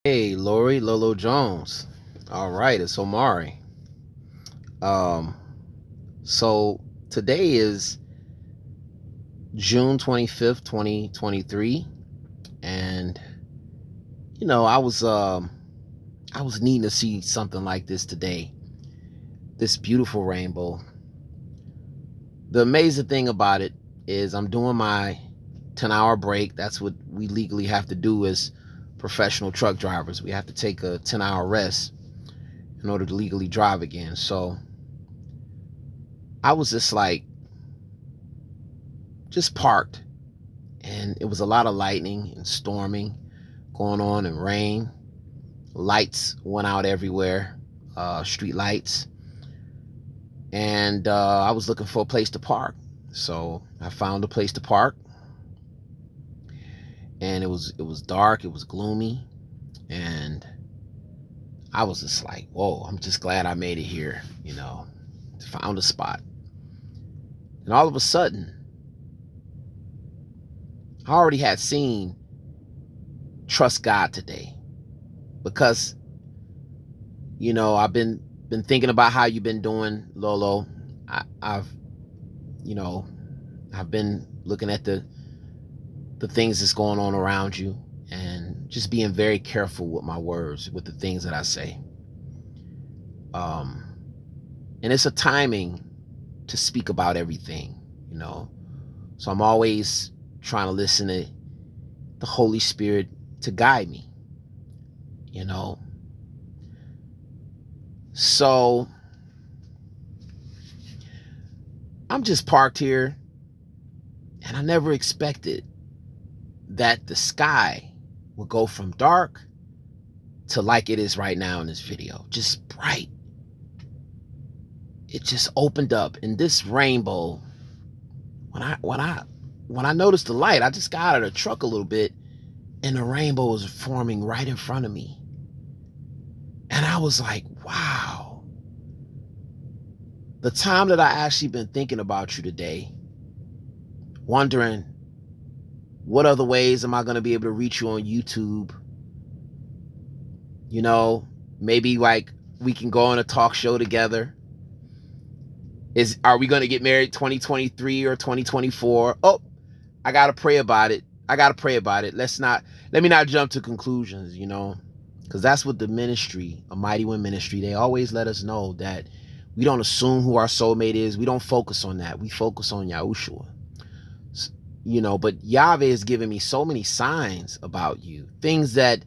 Hey, Lolo Jones. All right, it's Omari. Um, so today is June 25th, 2023, and I was needing to see something like this today. This beautiful rainbow. The amazing thing about it is I'm doing my 10-hour break. That's what we legally have to do as professional truck drivers. We have to take a 10-hour rest in order to legally drive again. So I was just parked, and it was a lot of lightning and storming going on and rain. Lights went out everywhere, street lights, and I was looking for a place to park. So I found a place to park, and it was dark, it was gloomy, and I was just like, whoa, I'm just glad I made it here, found a spot. And all of a sudden, I already had seen Trust God today, because I've been thinking about how you've been doing, Lolo. I've I've been looking at the things that's going on around you, and just being very careful with my words, with the things that I say. And it's a timing to speak about everything. So I'm always trying to listen to the Holy Spirit to guide me. So I'm just parked here, and I never expected that the sky would go from dark to like it is right now in this video, just bright. It just opened up, and this rainbow, when I noticed the light, I just got out of the truck a little bit, and the rainbow was forming right in front of me. And I was like, wow. The time that I actually been thinking about you today, wondering what other ways am I going to be able to reach you on YouTube? Maybe like we can go on a talk show together. Are we going to get married 2023 or 2024? Oh, I got to pray about it. Let me not jump to conclusions, because that's what the ministry, Amightywind ministry, they always let us know, that we don't assume who our soulmate is. We don't focus on that. We focus on Yahushua. But YAHUVEH has given me so many signs about you, things that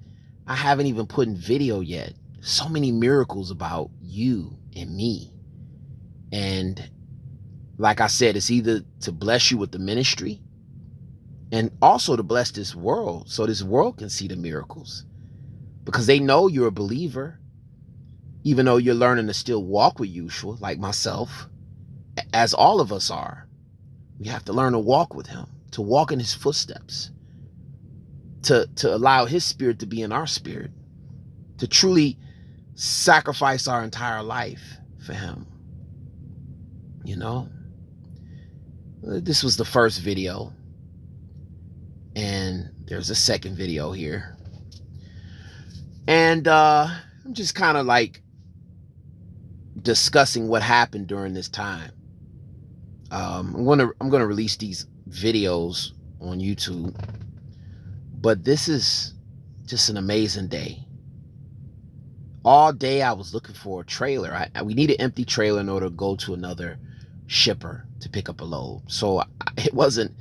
I haven't even put in video yet. So many miracles about you and me. And like I said, it's either to bless you with the ministry, and also to bless this world, so this world can see the miracles, because they know you're a believer, even though you're learning to still walk with Yeshua, like myself, as all of us are. We have to learn to walk with him, to walk in his footsteps, to allow his spirit to be in our spirit, to truly sacrifice our entire life for him. This was the first video, and there's a second video here, and I'm just kind of like discussing what happened during this time. I'm gonna release these videos on YouTube, but this is just an amazing day. All day I was looking for a trailer. We need an empty trailer in order to go to another shipper to pick up a load. So it wasn't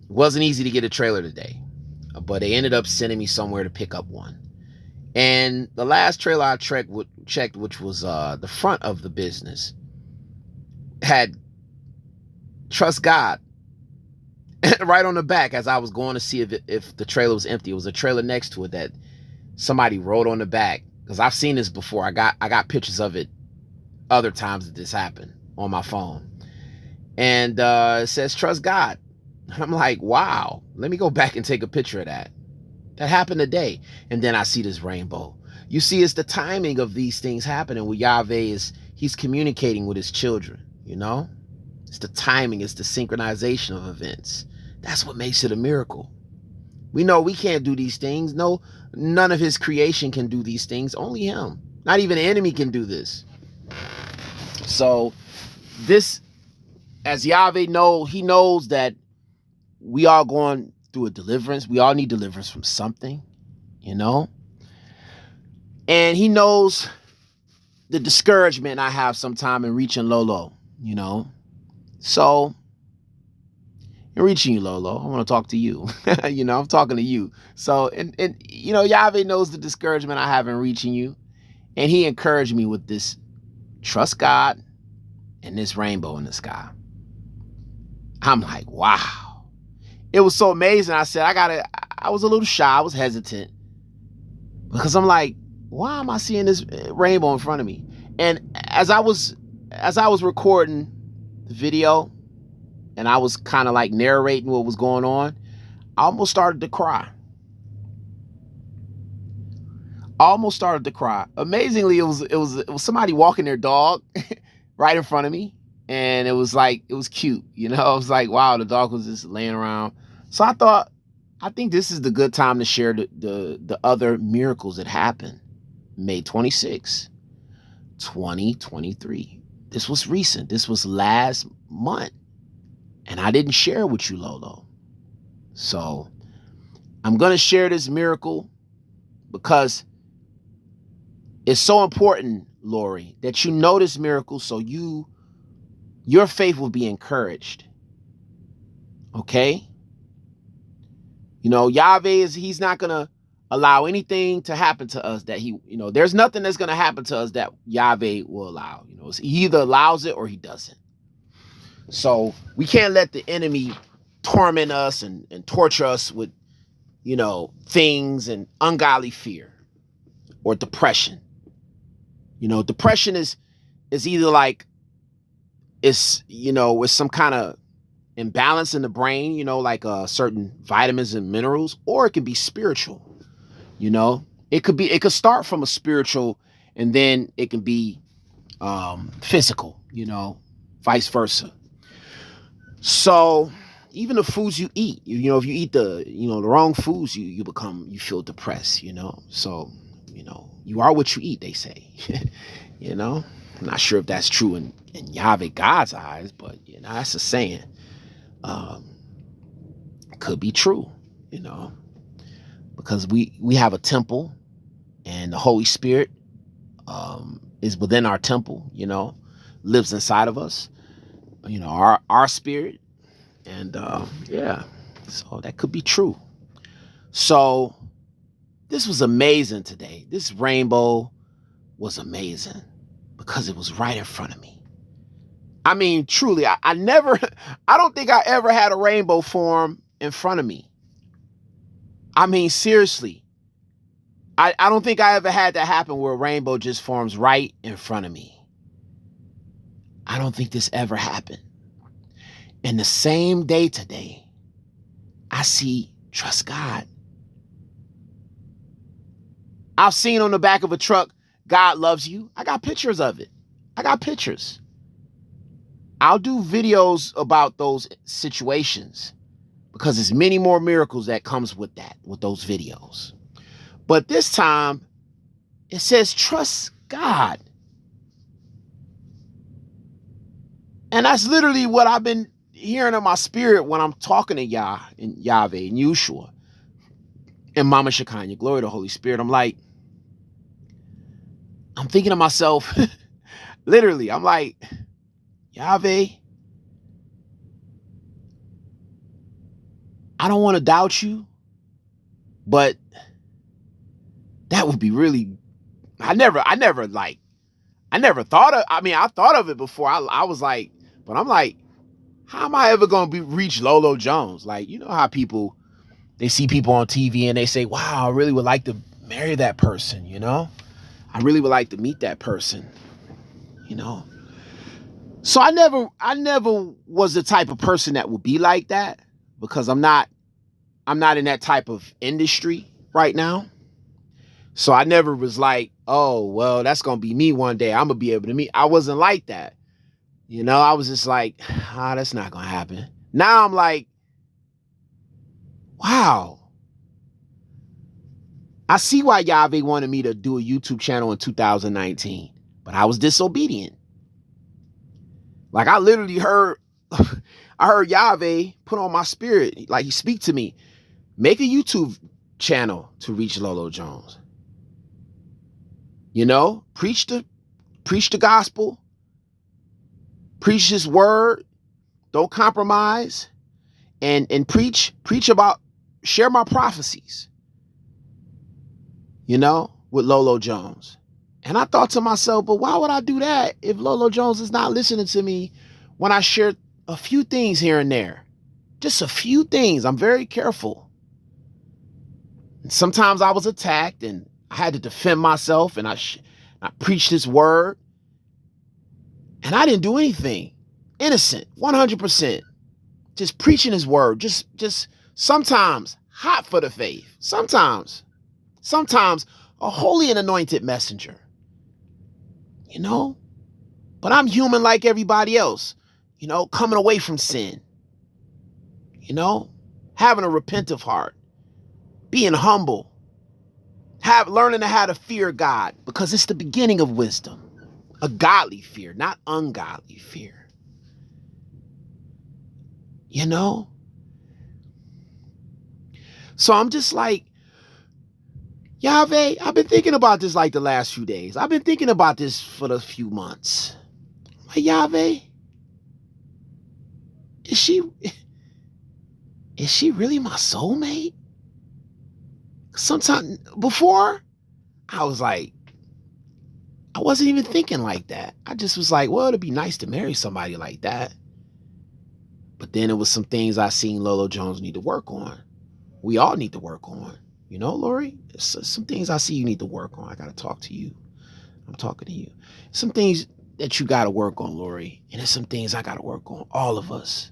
easy to get a trailer today, but they ended up sending me somewhere to pick up one. And the last trailer I checked, which was the front of the business, had Trust God right on the back. As I was going to see if the trailer was empty, it was a trailer next to it that somebody wrote on the back, because I've seen this before. I got pictures of it other times that this happened on my phone, and it says Trust God. And I'm like, wow, let me go back and take a picture of that. That happened today. And then I see this rainbow. You see, it's the timing of these things happening with YAHUVEH. He's communicating with his children, It's the timing, it's the synchronization of events. That's what makes it a miracle. We know we can't do these things. No None of his creation can do these things. Only him. Not even an enemy can do this. So this, as YAHUVEH knows, he knows that we are going through a deliverance. We all need deliverance from something, you know? And he knows the discouragement I have sometime in reaching Lolo, you know? So, in reaching you, Lolo, I want to talk to you. You know, I'm talking to you. So, and you know, YAHUVEH knows the discouragement I have in reaching you. And he encouraged me with this: trust God and this rainbow in the sky. I'm like, wow. It was so amazing. I said, I was a little shy. I was hesitant because I'm like, why am I seeing this rainbow in front of me? And as I was recording the video and I was kind of like narrating what was going on, I almost started to cry. Amazingly, it was somebody walking their dog right in front of me. And it was cute, you know. I was like, wow, the dog was just laying around. So I think this is the good time to share the other miracles that happened. May 26, 2023. This was recent. This was last month. And I didn't share it with you, Lolo. So I'm going to share this miracle because it's so important, Lori, that you know this miracle so your faith will be encouraged. Okay? You know, YAHUVEH he's not going to allow anything to happen to us that there's nothing that's going to happen to us that YAHUVEH will allow. You know, he either allows it or he doesn't. So we can't let the enemy torment us and torture us with, things and ungodly fear or depression. You know, depression is either like, it's some kind of imbalance in the brain, like certain vitamins and minerals, or it can be spiritual. It could start from a spiritual and then it can be physical, vice versa. So even the foods you eat, if you eat the wrong foods, you feel depressed, So, you are what you eat, they say. I'm not sure if that's true in YAHUVEH God's eyes, but that's a saying. Could be true, because we have a temple and the Holy Spirit is within our temple, lives inside of us, our spirit. And yeah, so that could be true. So this was amazing today. This rainbow was amazing because it was right in front of me. I mean, truly, I don't think I ever had a rainbow form in front of me. I mean, seriously, I don't think I ever had that happen where a rainbow just forms right in front of me. I don't think this ever happened. And the same day today, I see trust God. I've seen on the back of a truck, God loves you. I got pictures of it. I got pictures. I'll do videos about those situations because there's many more miracles that comes with those videos. But this time, it says trust God. And that's literally what I've been hearing in my spirit when I'm talking to Yah and YAHUVEH and Yahushua and Mama SHKHINYAH, glory to the Holy Spirit. I'm thinking to myself, literally, I'm like, YAHUVEH, I don't want to doubt you, but that would be really, I never thought of, I thought of it before. I was like, but I'm like, how am I ever going to reach Lolo Jones? Like, you know how they see people on TV and they say, wow, I really would like to marry that person, I really would like to meet that person, So I never was the type of person that would be like that because I'm not in that type of industry right now. So I never was like, oh, well, that's going to be me one day. I'm going to be able to meet. I wasn't like that. I was just like, that's not going to happen. Now I'm like, wow. I see why YAHUVEH wanted me to do a YouTube channel in 2019, but I was disobedient. Like I literally heard, I heard YAHUVEH put on my spirit, like he speak to me, make a YouTube channel to reach Lolo Jones. You know, preach the gospel, preach his word, don't compromise, and preach about, share my prophecies, you know, with Lolo Jones. And I thought to myself, but why would I do that if Lolo Jones is not listening to me when I share a few things here and there? Just a few things. I'm very careful. And sometimes I was attacked and I had to defend myself, and I preached his word. And I didn't do anything. Innocent, 100%. Just preaching his word. Just sometimes hot for the faith. Sometimes a holy and anointed messenger. You know? But I'm human like everybody else. You know, coming away from sin. You know? Having a repentant heart. Being humble. Learning how to fear God, because it's the beginning of wisdom. A godly fear, not ungodly fear. You know? So I'm just like, YAHUVEH, I've been thinking about this like the last few days. I've been thinking about this for the few months. Like, YAHUVEH, is she really my soulmate? Sometimes before, I was like, I wasn't even thinking like that. I just was like, well, it'd be nice to marry somebody like that. But then it was some things I seen Lolo Jones need to work on. We all need to work on. You know, Lori? There's some things I see you need to work on. I got to talk to you. I'm talking to you. Some things that you got to work on, Lori. And there's some things I got to work on. All of us.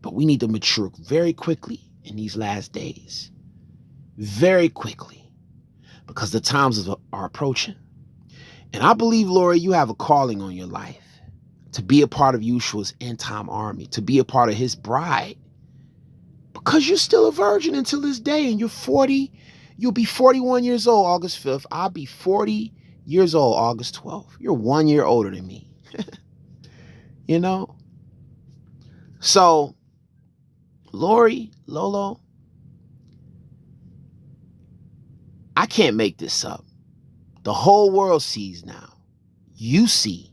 But we need to mature very quickly in these last days. Very quickly. Because the times are approaching. And I believe, Lori, you have a calling on your life. To be a part of YAHUSHUA'S end time army. To be a part of his bride. Because you're still a virgin until this day. And you're 40. You'll be 41 years old August 5th. I'll be 40 years old August 12th. You're 1 year older than me. You know? So, Lori, Lolo, I can't make this up. The whole world sees now. You see.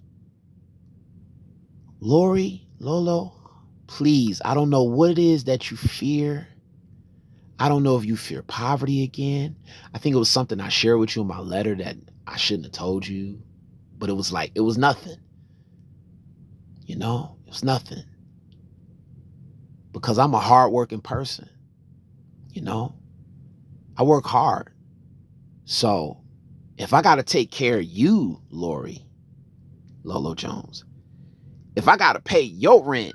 Lori, Lolo, please, I don't know what it is that you fear. I don't know if you fear poverty again. I think it was something I shared with you in my letter that I shouldn't have told you. But it was like, it was nothing. You know, it was nothing. Because I'm a hardworking person. You know, I work hard. So if I got to take care of you, Lori, Lolo Jones, if I got to pay your rent,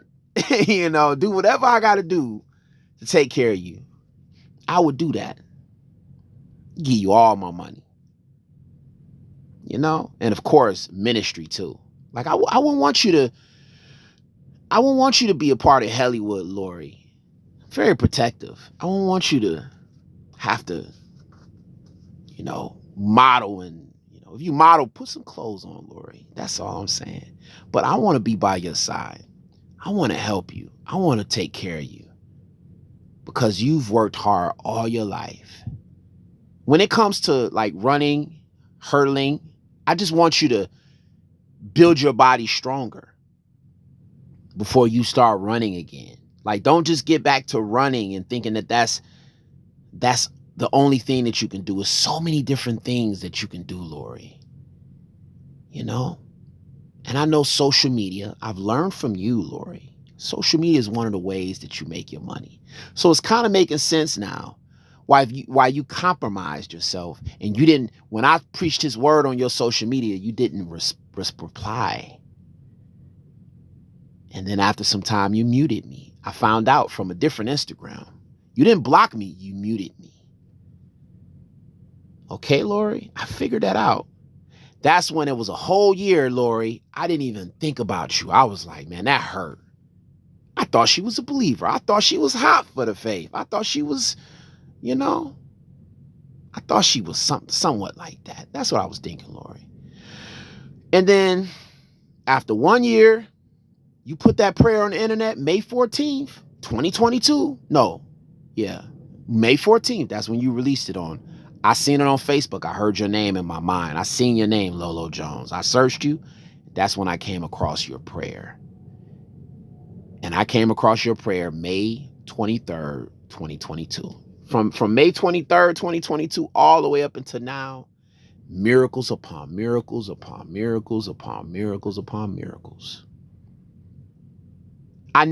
you know, do whatever I got to do to take care of you, I would do that. Give you all my money. You know? And of course, ministry too. Like I wouldn't want you to be a part of Hollywood, Lori. Very protective. I wouldn't want you to have to, you know, model. And, you know, if you model, put some clothes on, Lori. That's all I'm saying. But I want to be by your side. I want to help you. I want to take care of you. Because you've worked hard all your life. When it comes to like running, hurdling, I just want you to build your body stronger before you start running again. Like, don't just get back to running and thinking that that's the only thing that you can do. There's so many different things that you can do, Lori. You know? And I know social media. I've learned from you, Lori. Social media is one of the ways that you make your money. So it's kind of making sense now why you compromised yourself and you didn't, when I preached his word on your social media, you didn't reply. And then after some time, you muted me. I found out from a different Instagram. You didn't block me, you muted me. Okay, Lori? I figured that out. That's when it was a whole year, Lori. I didn't even think about you. I was like, man, that hurt. I thought she was a believer. I thought she was hot for the faith. I thought she was, you know, I thought she was somewhat like that. That's what I was thinking, Lori. And then after 1 year, you put that prayer on the internet, May 14th, 2022. No, yeah, May 14th. That's when you released it on. I seen it on Facebook. I heard your name in my mind. I seen your name, Lolo Jones. I searched you. That's when I came across your prayer. And I came across your prayer May 23rd, 2022. From May 23rd, 2022, all the way up until now, miracles upon miracles upon miracles upon miracles upon miracles. I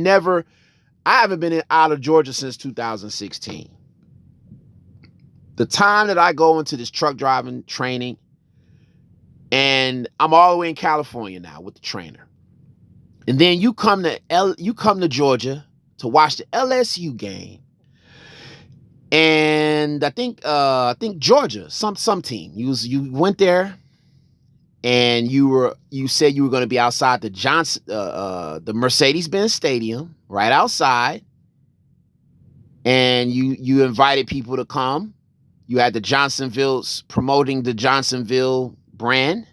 haven't been out of Georgia since 2016. The time that I go into this truck driving training, and I'm all the way in California now with the trainer. And then you come to Georgia to watch the LSU game. And I think Georgia, some team. You went there, and you said you were going to be outside the Mercedes-Benz Stadium, right outside. And you invited people to come. You had the Johnsonville's promoting the Johnsonville brand.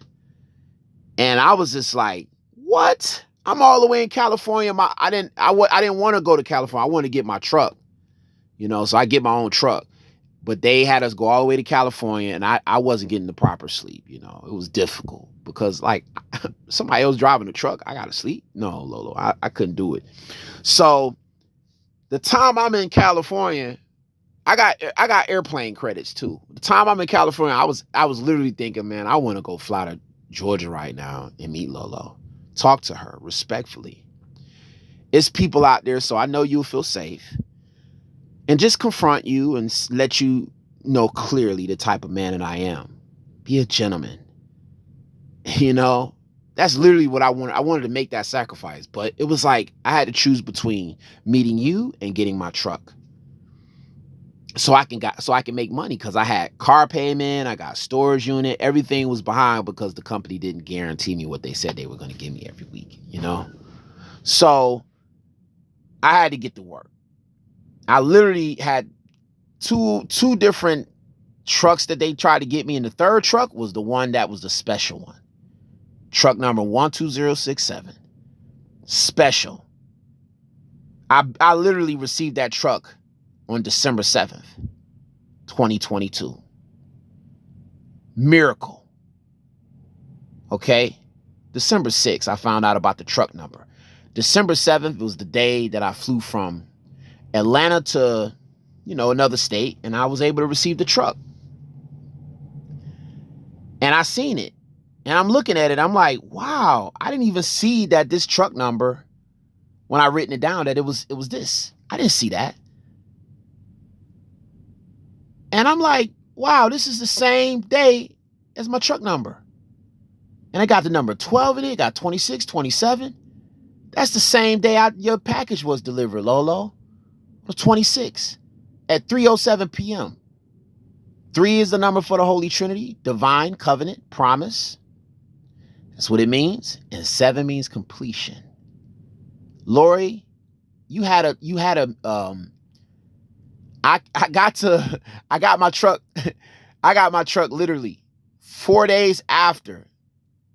And I was just like, what? I'm all the way in California. I didn't want to go to California. I wanted to get my truck, so I get my own truck. But they had us go all the way to California, and I wasn't getting the proper sleep. It was difficult because like somebody else driving the truck, I gotta sleep. No, Lolo, I couldn't do it. So the time I'm in California, I got airplane credits too. The time I'm in California, I was literally thinking, man, I want to go fly to Georgia right now and meet Lolo, talk to her respectfully. It's people out there, so I know you'll feel safe. And just confront you and let you know clearly the type of man that I am. Be a gentleman. That's literally what I wanted. I wanted to make that sacrifice. But it was like I had to choose between meeting you and getting my truck. So I can make money because I had car payment, I got storage unit, everything was behind because the company didn't guarantee me what they said they were going to give me every week, So I had to get to work. I literally had two different trucks that they tried to get me, and the third truck was the one that was the special one. Truck number 12067. Special. I literally received that truck on December 7th, 2022. Miracle. Okay? December 6th, I found out about the truck number. December 7th was the day that I flew from Atlanta to, another state, and I was able to receive the truck. And I seen it. And I'm looking at it, I'm like, wow, I didn't even see that this truck number, when I written it down, that it was this. I didn't see that. And I'm like, wow, this is the same day as my truck number. And I got the number 12 in it, got 26, 27. That's the same day your package was delivered, Lolo. It was 26 at 3:07 p.m. 3 is the number for the Holy Trinity, divine, covenant, promise. That's what it means. And 7 means completion. Lori, I got my truck. I got my truck literally 4 days after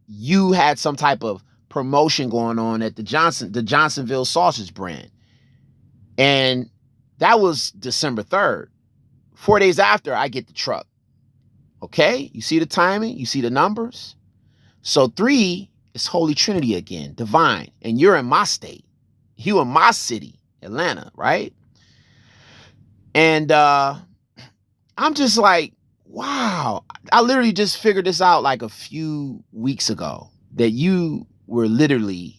you had some type of promotion going on at the Johnsonville sausage brand. And that was December 3rd. 4 days after, I get the truck. Okay? You see the timing? You see the numbers? So 3 is Holy Trinity again, divine. And you're in my state. You in my city, Atlanta, right? And I'm just like, wow. I literally just figured this out like a few weeks ago, that you were literally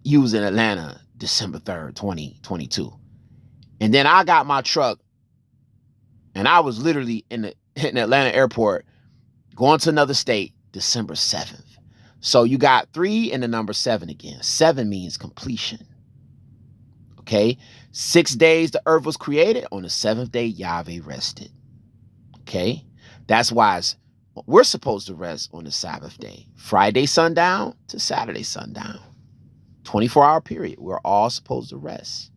you was in Atlanta December 3rd, 2022. And then I got my truck, and I was literally in the Atlanta airport going to another state December 7th. So you got 3 and the number 7 again. 7 means completion. Okay? 6 days the earth was created. On the 7th day, YAHUVEH rested. Okay? That's why we're supposed to rest on the Sabbath day. Friday sundown to Saturday sundown. 24-hour period. We're all supposed to rest.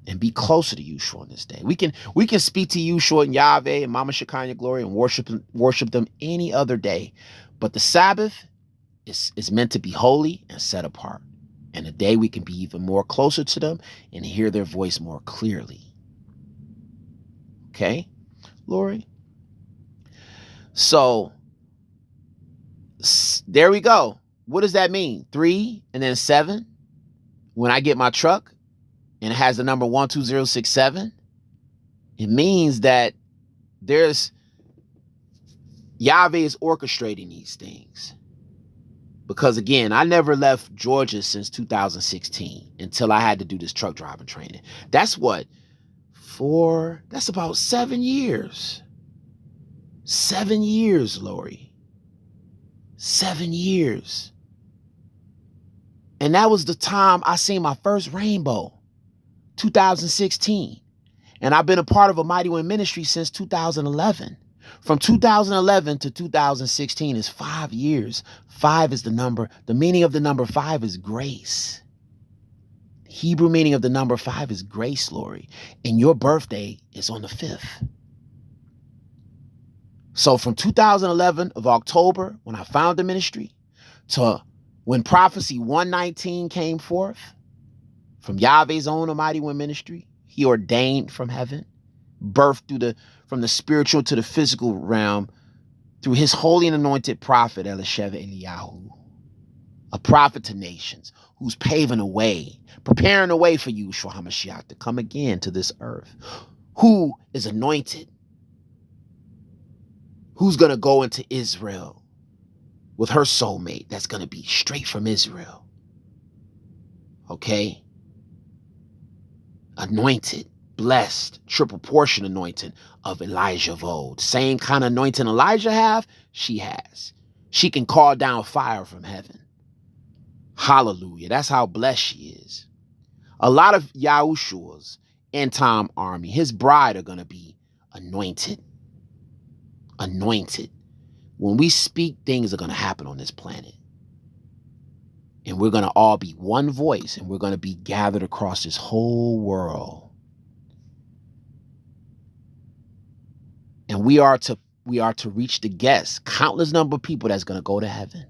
and be closer to Yahushua on this day. We can speak to Yahushua and YAHUVEH and Mama SHKHINYAH glory and worship them any other day. But the Sabbath is meant to be holy and set apart. And a day we can be even more closer to them and hear their voice more clearly. Okay, Lori? So there we go. What does that mean? 3 and then 7. When I get my truck and it has the number 12067, it means that YAHUVEH is orchestrating these things. Because again, I never left Georgia since 2016 until I had to do this truck driving training. That's what? That's about 7 years. 7 years, Lori. 7 years. And that was the time I seen my first rainbow, 2016. And I've been a part of Amightywind ministry since 2011. From 2011 to 2016 is 5 years. 5 is the number. The meaning of the number 5 is grace. The Hebrew meaning of the number 5 is grace, Lori. And your birthday is on the 5th. So from 2011 of October, when I found the ministry, to when Prophecy 119 came forth, from YAHUVEH's own Amightywind ministry, he ordained from heaven, birthed from the spiritual to the physical realm through his holy and anointed prophet, Eliyahu, a prophet to nations who's paving a way, preparing a way for Yahushua HaMashiach to come again to this earth, who is anointed, who's going to go into Israel with her soulmate that's going to be straight from Israel. Okay? Anointed, blessed, triple portion anointing of Elijah of old. Same kind of anointing Elijah have, she has. She can call down fire from heaven. Hallelujah. That's how blessed she is. A lot of Yahushua's end time army, his bride, are going to be anointed. Anointed. When we speak, things are going to happen on this planet. And we're going to all be one voice, and we're going to be gathered across this whole world. And we are to reach the guests, countless number of people that's going to go to heaven.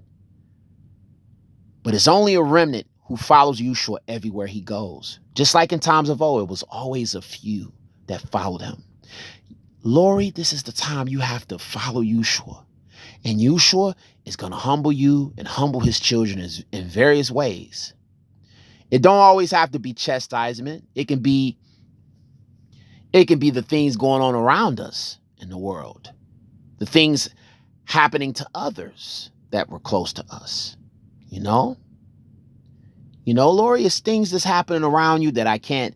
But it's only a remnant who follows Yahushua everywhere he goes. Just like in times of old, it was always a few that followed him. Lori, this is the time you have to follow Yahushua. And Yahushua is going to humble you and humble his children in various ways. It don't always have to be chastisement. It can be the things going on around us in the world. The things happening to others that were close to us. You know, Lori, it's things that's happening around you that I can't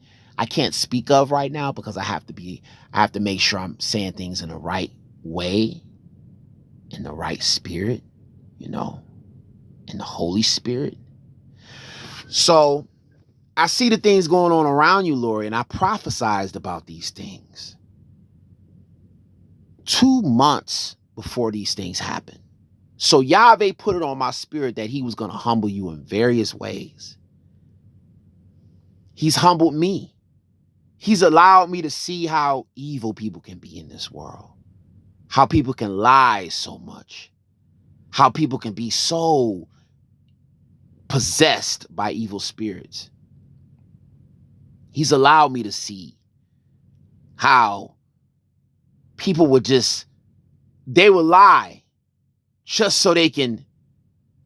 speak of right now because I have to make sure I'm saying things in the right way, in the right spirit, in the Holy Spirit. So I see the things going on around you, Lori, and I prophesied about these things 2 months before these things happened. So YAHUVEH put it on my spirit that he was going to humble you in various ways. He's humbled me. He's allowed me to see how evil people can be in this world. How people can lie so much. How people can be so possessed by evil spirits. He's allowed me to see how people would lie just so they can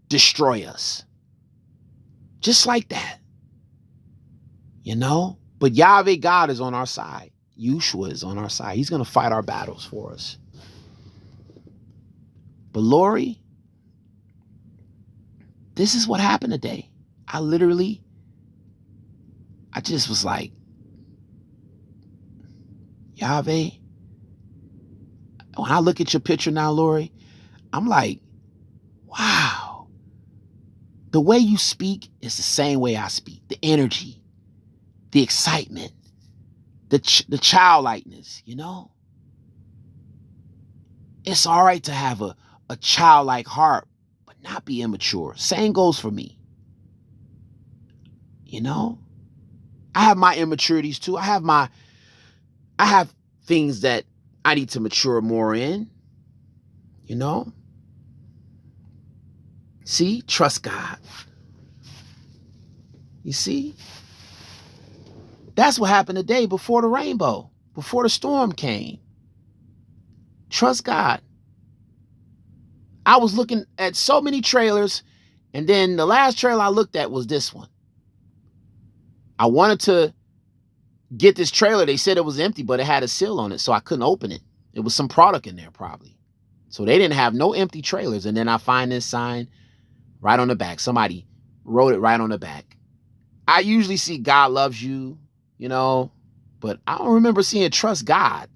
destroy us. Just like that. But YAHUVEH God is on our side. Yahushua is on our side. He's going to fight our battles for us. But Lori, this is what happened today. I just was like, YAHUVEH, when I look at your picture now, Lori, I'm like, wow. The way you speak is the same way I speak. The energy, the excitement, the childlikeness, It's all right to have a childlike heart, but not be immature. Same goes for me. I have my immaturities too. I have things that I need to mature more in, you know? See, trust God. You see? That's what happened today before the rainbow, before the storm came. Trust God. I was looking at so many trailers, and then the last trailer I looked at was this one. I wanted to get this trailer. They said it was empty, but it had a seal on it, so I couldn't open it. It was some product in there probably. So they didn't have no empty trailers. And then I find this sign right on the back. Somebody wrote it right on the back. I usually see God loves you, you know, but I don't remember seeing trust God.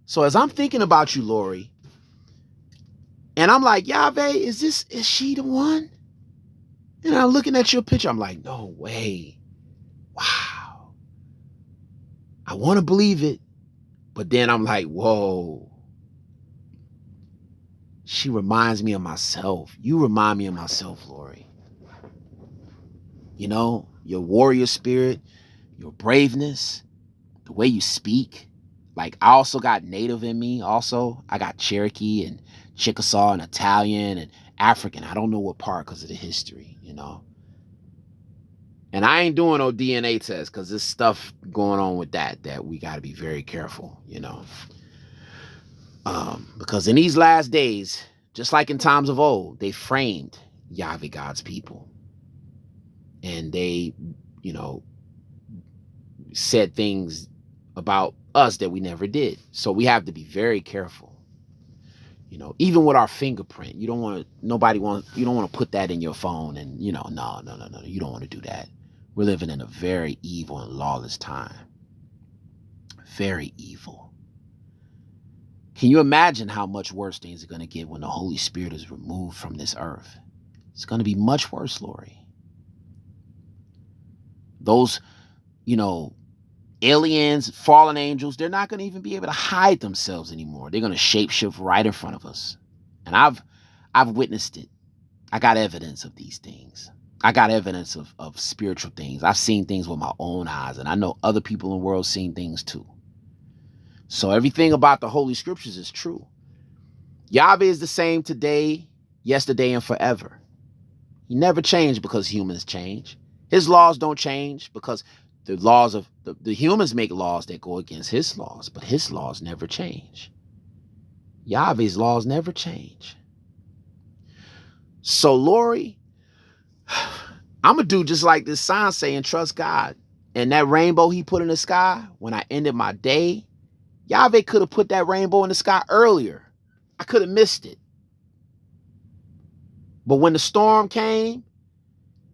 So as I'm thinking about you, Lori, and I'm like, YAHUVEH, is she the one? And I'm looking at your picture. I'm like, no way. Wow. I want to believe it. But then I'm like, whoa. She reminds me of myself. You remind me of myself, Lori. You know, your warrior spirit, your braveness, the way you speak. Like, I also got Native in me also. I got Cherokee and Chickasaw and Italian and African. I don't know what part because of the history, you know. And I ain't doing no DNA test because there's stuff going on with that we got to be very careful, you know. Because in these last days, just like in times of old, they framed YAHUVEH, God's people. And they, you know, said things about us that we never did. So we have to be very careful. You know, even with our fingerprint, you don't want to put that in your phone and, you know, no, you don't want to do that. We're living in a very evil and lawless time. Very evil. Can you imagine how much worse things are going to get when the Holy Spirit is removed from this earth? It's going to be much worse, Lori. Those, you know, aliens, fallen angels, they're not going to even be able to hide themselves anymore. They're going to shapeshift right in front of us. And I've witnessed it. I got evidence of these things. I got evidence of spiritual things. I've seen things with my own eyes, and I know other people in the world seen things too. So everything about the Holy Scriptures is true. YAHUVEH is the same today, yesterday, and forever. He never changed because humans change. His laws don't change because the laws of the humans make laws that go against his laws, but his laws never change. YAHUVEH's laws never change. So, Lori, I'm going to do just like this sign saying, trust God. And that rainbow he put in the sky, when I ended my day, YAHUVEH could have put that rainbow in the sky earlier. I could have missed it. But when the storm came,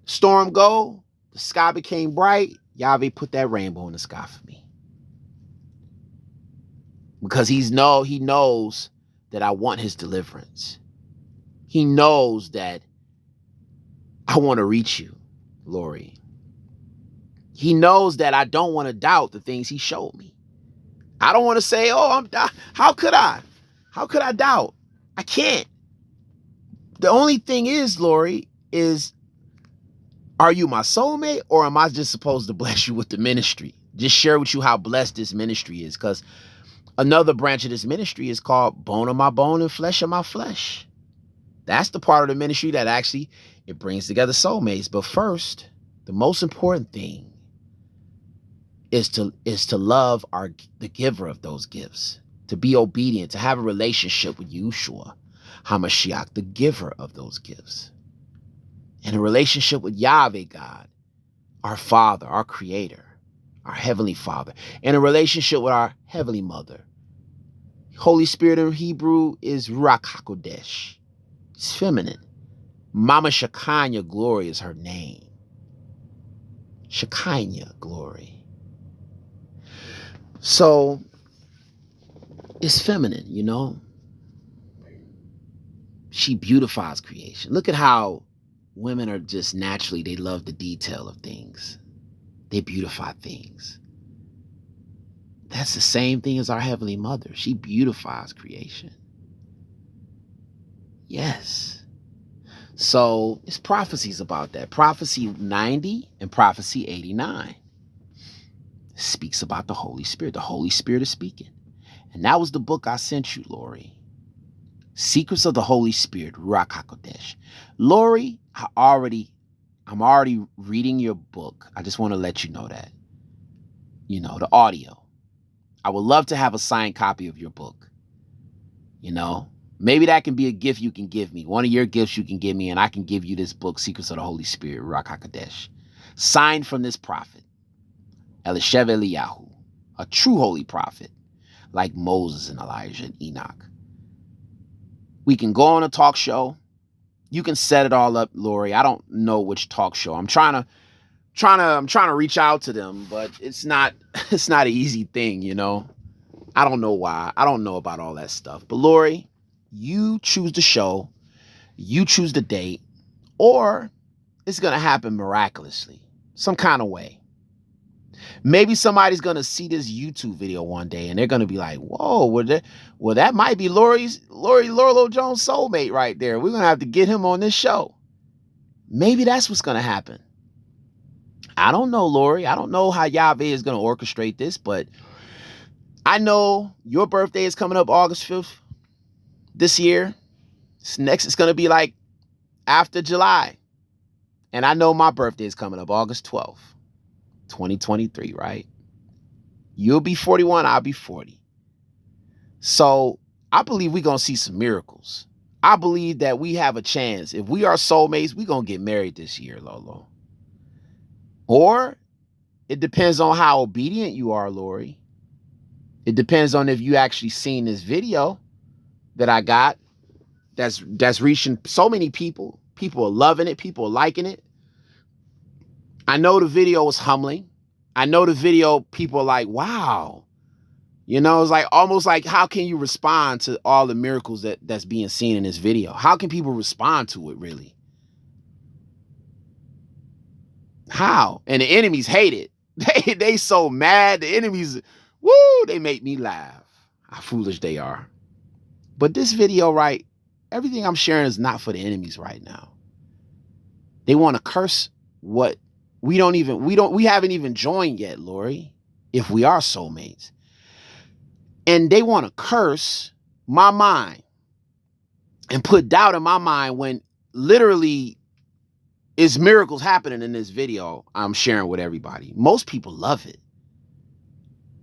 storm go, the sky became bright, YAHUVEH put that rainbow in the sky for me. Because he knows that I want his deliverance. He knows that I want to reach you, Lori. He knows that I don't want to doubt the things he showed me. I don't want to say, oh, how could I? How could I doubt? I can't. The only thing is, Lori, is are you my soulmate, or am I just supposed to bless you with the ministry? Just share with you how blessed this ministry is, because another branch of this ministry is called bone of my bone and flesh of my flesh. That's the part of the ministry that actually, it brings together soulmates. But first, the most important thing is to love the giver of those gifts, to be obedient, to have a relationship with YAHUSHUA HaMashiach, the giver of those gifts, and a relationship with YAHUVEH God, our Father, our Creator, our Heavenly Father, and a relationship with our Heavenly Mother. Holy Spirit in Hebrew is Ruach HaKodesh. It's feminine. Mama SHKHINYAH, glory is her name. SHKHINYAH, glory. So it's feminine, you know. She beautifies creation. Look at how women are just naturally, they love the detail of things. They beautify things. That's the same thing as our Heavenly Mother. She beautifies creation. Yes. So it's prophecies about that. Prophecy 90 and prophecy 89. It speaks about the Holy Spirit. The Holy Spirit is speaking. And that was the book I sent you, Lori. Secrets of the Holy Spirit, Ruach HaKodesh. Lori, I'm already reading your book. I just want to let you know that. You know, the audio. I would love to have a signed copy of your book. You know, maybe that can be a gift you can give me. One of your gifts you can give me, and I can give you this book, Secrets of the Holy Spirit, Ruach HaKodesh. Signed from this prophet, Eliyahu, a true holy prophet, like Moses and Elijah and Enoch. We can go on a talk show. You can set it all up, Lori. I don't know which talk show. I'm trying to reach out to them, but it's not an easy thing, you know. I don't know why. I don't know about all that stuff. But Lori, you choose the show, you choose the date, or it's going to happen miraculously, some kind of way. Maybe somebody's going to see this YouTube video one day and they're going to be like, whoa, well, that might be Lolo Jones' soulmate right there. We're going to have to get him on this show. Maybe that's what's going to happen. I don't know, Lori. I don't know how YAHUVEH is going to orchestrate this, but I know your birthday is coming up August 5th this year. It's going to be like after July. And I know my birthday is coming up August 12th, 2023, right? You'll be 41, I'll be 40. So I believe we're going to see some miracles. I believe that we have a chance. If we are soulmates, we're going to get married this year, Lolo. Or it depends on how obedient you are, Lori. It depends on if you actually seen this video that I got that's reaching so many people. People are loving it. People are liking it. I know the video was humbling. I know the video, people are like, wow. You know, it's like almost like, how can you respond to all the miracles that's being seen in this video? How can people respond to it, really? How? And the enemies hate it. They so mad. The enemies, woo, they make me laugh. How foolish they are. But this video, right, everything I'm sharing is not for the enemies right now. They want to curse what we haven't even joined yet, Lori, if we are soulmates. And they want to curse my mind and put doubt in my mind when literally is miracles happening in this video I'm sharing with everybody. Most people love it.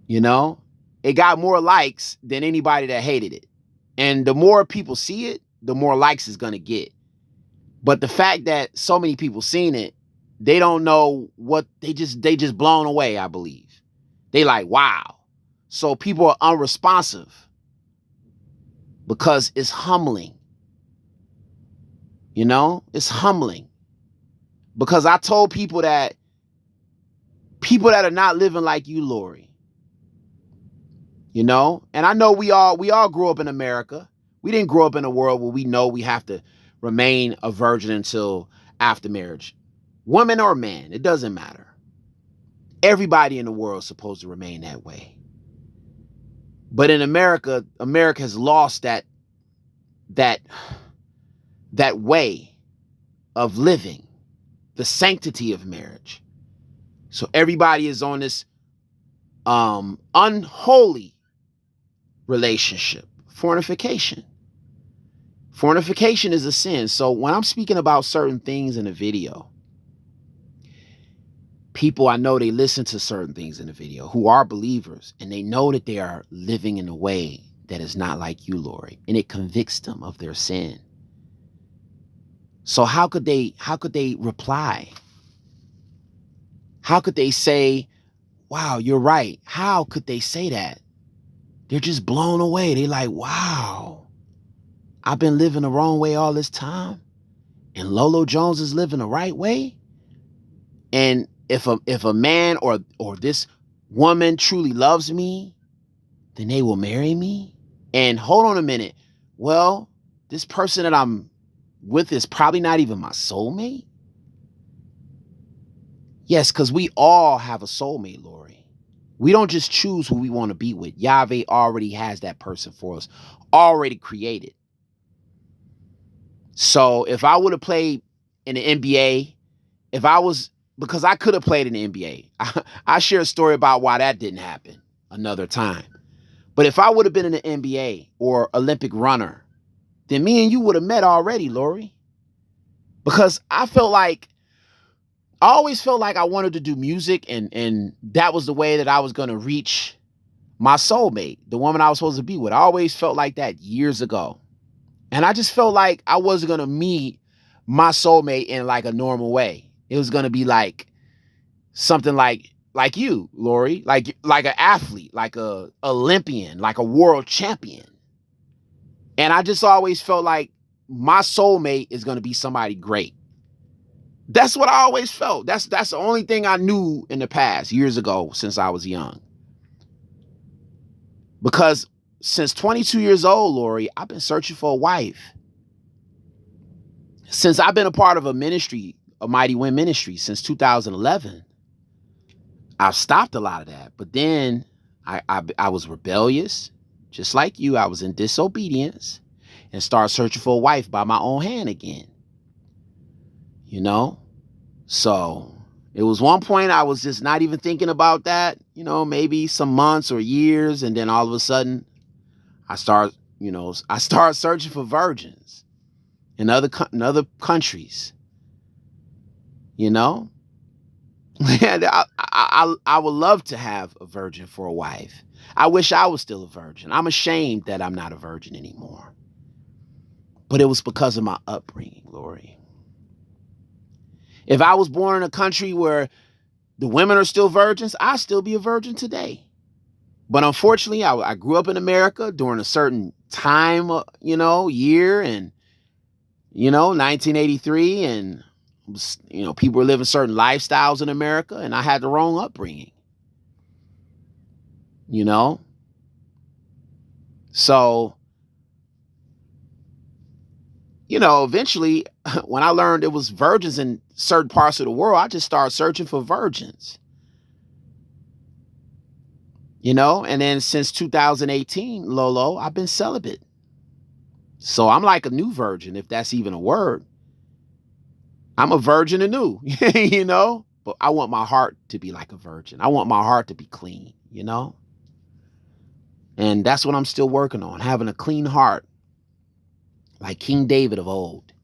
You know, it got more likes than anybody that hated it. And the more people see it, the more likes it's going to get. But the fact that so many people seen it, they don't know what they just blown away, I believe. They like, wow. So people are unresponsive because it's humbling. You know, it's humbling. Because I told people that are not living like you, Lori. You know, and I know we all grew up in America. We didn't grow up in a world where we know we have to remain a virgin until after marriage. Woman or man, it doesn't matter. Everybody in the world is supposed to remain that way. But in America, America has lost that way of living, the sanctity of marriage. So everybody is on this unholy relationship, fornication. Fornication is a sin. So when I'm speaking about certain things in a video, people I know, they listen to certain things in the video who are believers, and they know that they are living in a way that is not like you, Lori, and it convicts them of their sin. So how could they reply? How could they say, wow, you're right? How could they say that? They're just blown away. They like, wow, I've been living the wrong way all this time, and Lolo Jones is living the right way. And if a man or this woman truly loves me, then they will marry me. And hold on a minute. Well, this person that I'm with is probably not even my soulmate. Yes, because we all have a soulmate, Lori. We don't just choose who we want to be with. YAHUVEH already has that person for us, already created. So if I would have played in the NBA, if I was because I could have played in the NBA. I share a story about why that didn't happen another time. But if I would have been in the NBA or Olympic runner, then me and you would have met already, Lori. Because I always felt like I wanted to do music, and that was the way that I was going to reach my soulmate, the woman I was supposed to be with. I always felt like that years ago. And I just felt like I wasn't going to meet my soulmate in like a normal way. It was going to be like something like you, Lori, like an athlete, like a Olympian, like a world champion. And I just always felt like my soulmate is going to be somebody great. That's what I always felt. That's the only thing I knew in the past, years ago, since I was young. Because since 22 years old, Lori, I've been searching for a wife. Since I've been a part of a ministry, Amightywind ministry, since 2011, I've stopped a lot of that. But then I was rebellious, just like you. I was in disobedience and started searching for a wife by my own hand again. You know? So it was one point I was just not even thinking about that, you know, maybe some months or years. And then all of a sudden I start searching for virgins in other countries, you know. And I would love to have a virgin for a wife. I wish I was still a virgin. I'm ashamed that I'm not a virgin anymore. But it was because of my upbringing, Lori. If I was born in a country where the women are still virgins, I'd still be a virgin today. But unfortunately, I grew up in America during a certain time, year, and, 1983. And, people were living certain lifestyles in America, and I had the wrong upbringing, So, eventually, when I learned it was virgins in certain parts of the world, I just started searching for virgins. And then since 2018, Lolo, I've been celibate. So I'm like a new virgin, if that's even a word. I'm a virgin anew, But I want my heart to be like a virgin. I want my heart to be clean, And that's what I'm still working on, having a clean heart, like King David of old.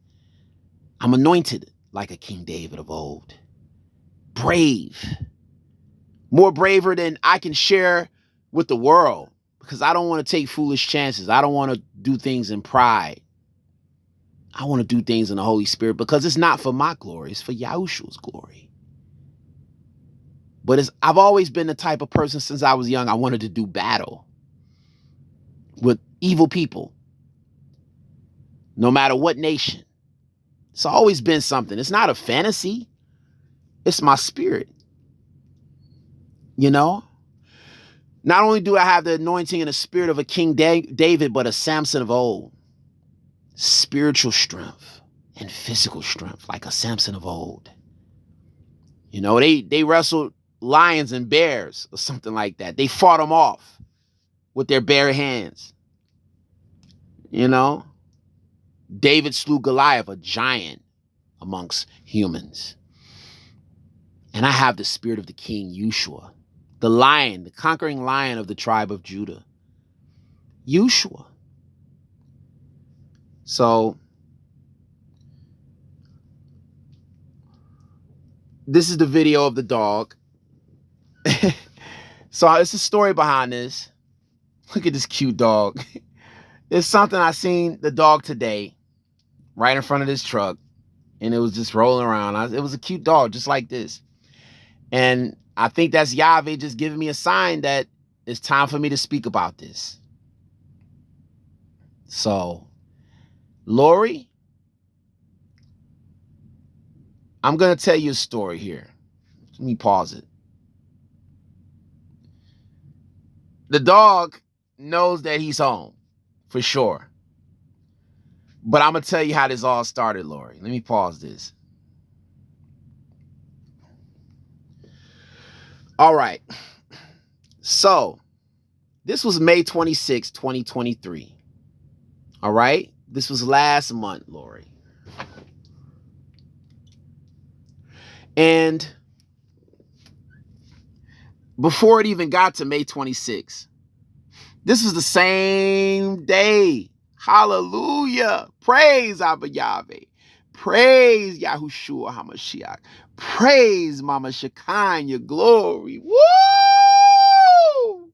I'm anointed like a King David of old. Brave. More braver than I can share with the world, because I don't want to take foolish chances. I don't want to do things in pride. I want to do things in the Holy Spirit, because it's not for my glory. It's for YAHUSHUA'S glory. But I've always been the type of person since I was young. I wanted to do battle with evil people, no matter what nation. It's always been something. It's not a fantasy. It's my spirit. Not only do I have the anointing and the spirit of a King David, but a Samson of old. Spiritual strength and physical strength, like a Samson of old. They wrestled lions and bears or something like that. They fought them off with their bare hands. David slew Goliath, a giant amongst humans. And I have the spirit of the King Yahushua, the lion, the conquering lion of the tribe of Judah. Yahushua. So this is the video of the dog. So it's a story behind this. Look at this cute dog. It's something I seen the dog today, right in front of this truck, and it was just rolling around. It was a cute dog, just like this. And I think that's YAHUVEH just giving me a sign that it's time for me to speak about this. So, Lori, I'm going to tell you a story here. Let me pause it. The dog knows that he's home, for sure. But I'm going to tell you how this all started, Lori. Let me pause this. All right. So, this was May 26, 2023. All right? This was last month, Lori. And before it even got to May 26th. This is the same day. Hallelujah. Praise Abba Yahweh. Praise Yahushua HaMashiach. Praise Mama SHKHINYAH. Glory. Woo!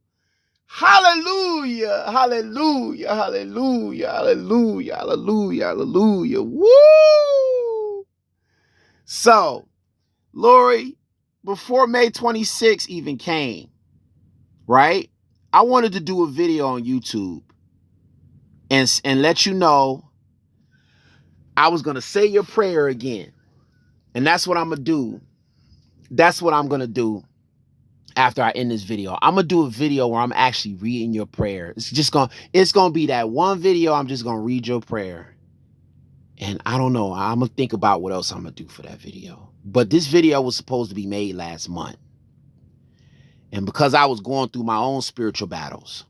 Hallelujah. Hallelujah. Hallelujah. Hallelujah. Hallelujah. Hallelujah. Woo! So, Lori, before May 26th even came, right? I wanted to do a video on YouTube and let you know I was going to say your prayer again. And that's what I'm going to do. That's what I'm going to do after I end this video. I'm going to do a video where I'm actually reading your prayer. It's going to be that one video. I'm just going to read your prayer. And I don't know. I'm going to think about what else I'm going to do for that video. But this video was supposed to be made last month. And because I was going through my own spiritual battles,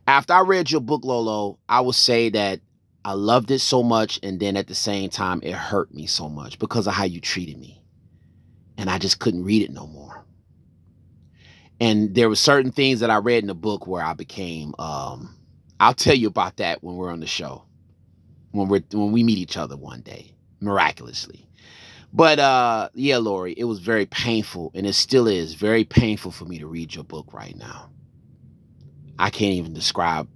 after I read your book, Lolo, I would say that I loved it so much, and then at the same time, it hurt me so much because of how you treated me. And I just couldn't read it no more. And there were certain things that I read in the book where I became, I'll tell you about that when we're on the show, when we meet each other one day, miraculously. But yeah, Lori, it was very painful, and it still is very painful for me to read your book right now. I can't even describe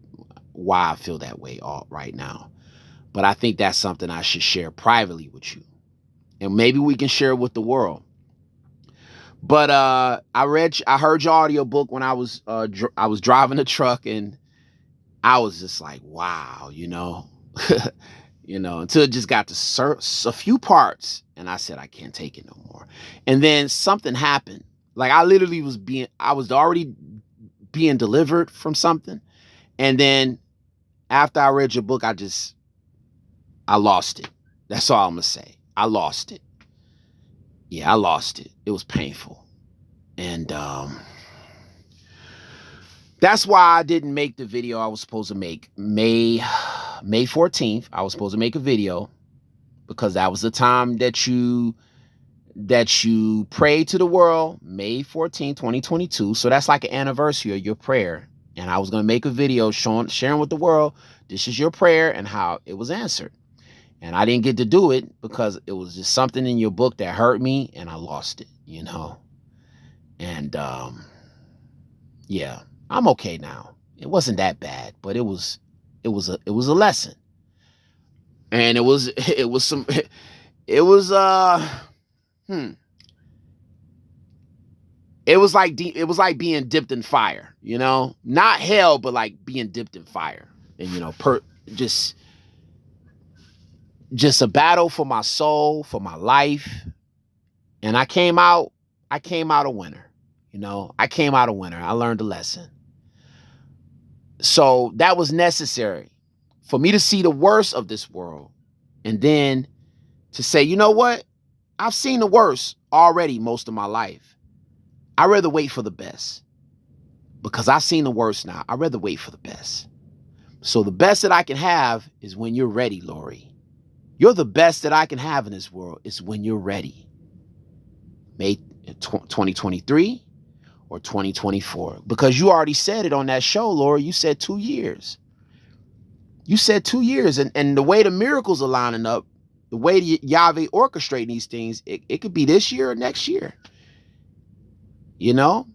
why I feel that way right now. But I think that's something I should share privately with you. And maybe we can share it with the world. But I heard your audiobook when I was driving the truck, and I was just like, wow, you know, until it just got to a few parts, and I said, I can't take it no more. And then something happened. Like I was already being delivered from something. And then after I read your book, I lost it. That's all I'm going to say. I lost it. Yeah, I lost it. It was painful. And that's why I didn't make the video I was supposed to make. May 14th, I was supposed to make a video because that was the time that you prayed to the world, May 14th, 2022. So that's like an anniversary of your prayer. And I was going to make a video sharing with the world, this is your prayer and how it was answered. And I didn't get to do it because it was just something in your book that hurt me, and I lost it, you know. And yeah, I'm okay now. It wasn't that bad, but it was a lesson. And it was like being dipped in fire, you know, not hell, but like being dipped in fire. And, you know, just a battle for my soul, for my life. And I came out a winner, you know, I learned a lesson. So that was necessary for me to see the worst of this world. And then to say, you know what? I've seen the worst already most of my life. I'd rather wait for the best because I've seen the worst now. I'd rather wait for the best. So the best that I can have is when you're ready, Lori. You're the best that I can have in this world is when you're ready. May 2023 or 2024. Because you already said it on that show, Lori. You said 2 years. You said 2 years. And the way the miracles are lining up, the way Yahweh orchestrating these things, it could be this year or next year. You know?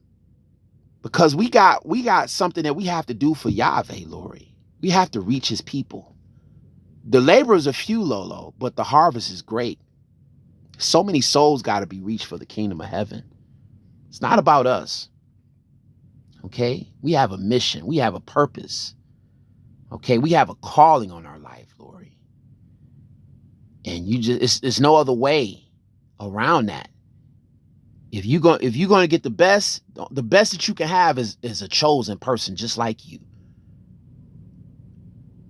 Because we got something that we have to do for Yahweh, Lori. We have to reach his people. The laborers are few, Lolo, but the harvest is great. So many souls got to be reached for the kingdom of heaven. It's not about us. Okay? We have a mission. We have a purpose. Okay? We have a calling on our life, Lori. And it's no other way around that. If you're going to get the best that you can have is a chosen person just like you.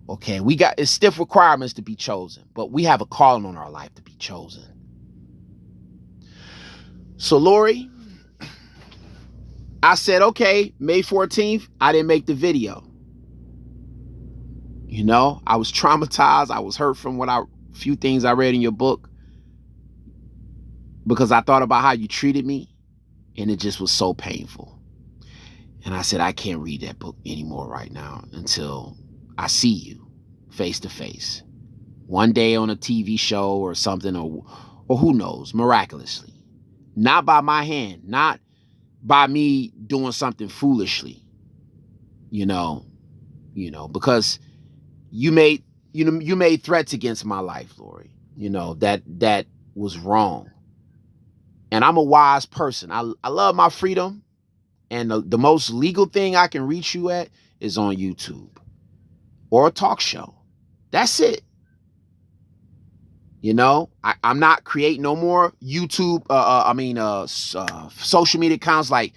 Okay, it's stiff requirements to be chosen, but we have a calling on our life to be chosen. So, Lori, I said, okay, May 14th, I didn't make the video. You know, I was traumatized. I was hurt from few things I read in your book because I thought about how you treated me, and it just was so painful. And I said, I can't read that book anymore right now until I see you face to face. One day on a TV show or something, or who knows, miraculously. Not by my hand, not by me doing something foolishly. Because you made threats against my life, Lori. That was wrong. And I'm a wise person. I love my freedom. And the most legal thing I can reach you at is on YouTube or a talk show. That's it. I'm not creating no more YouTube, social media accounts, like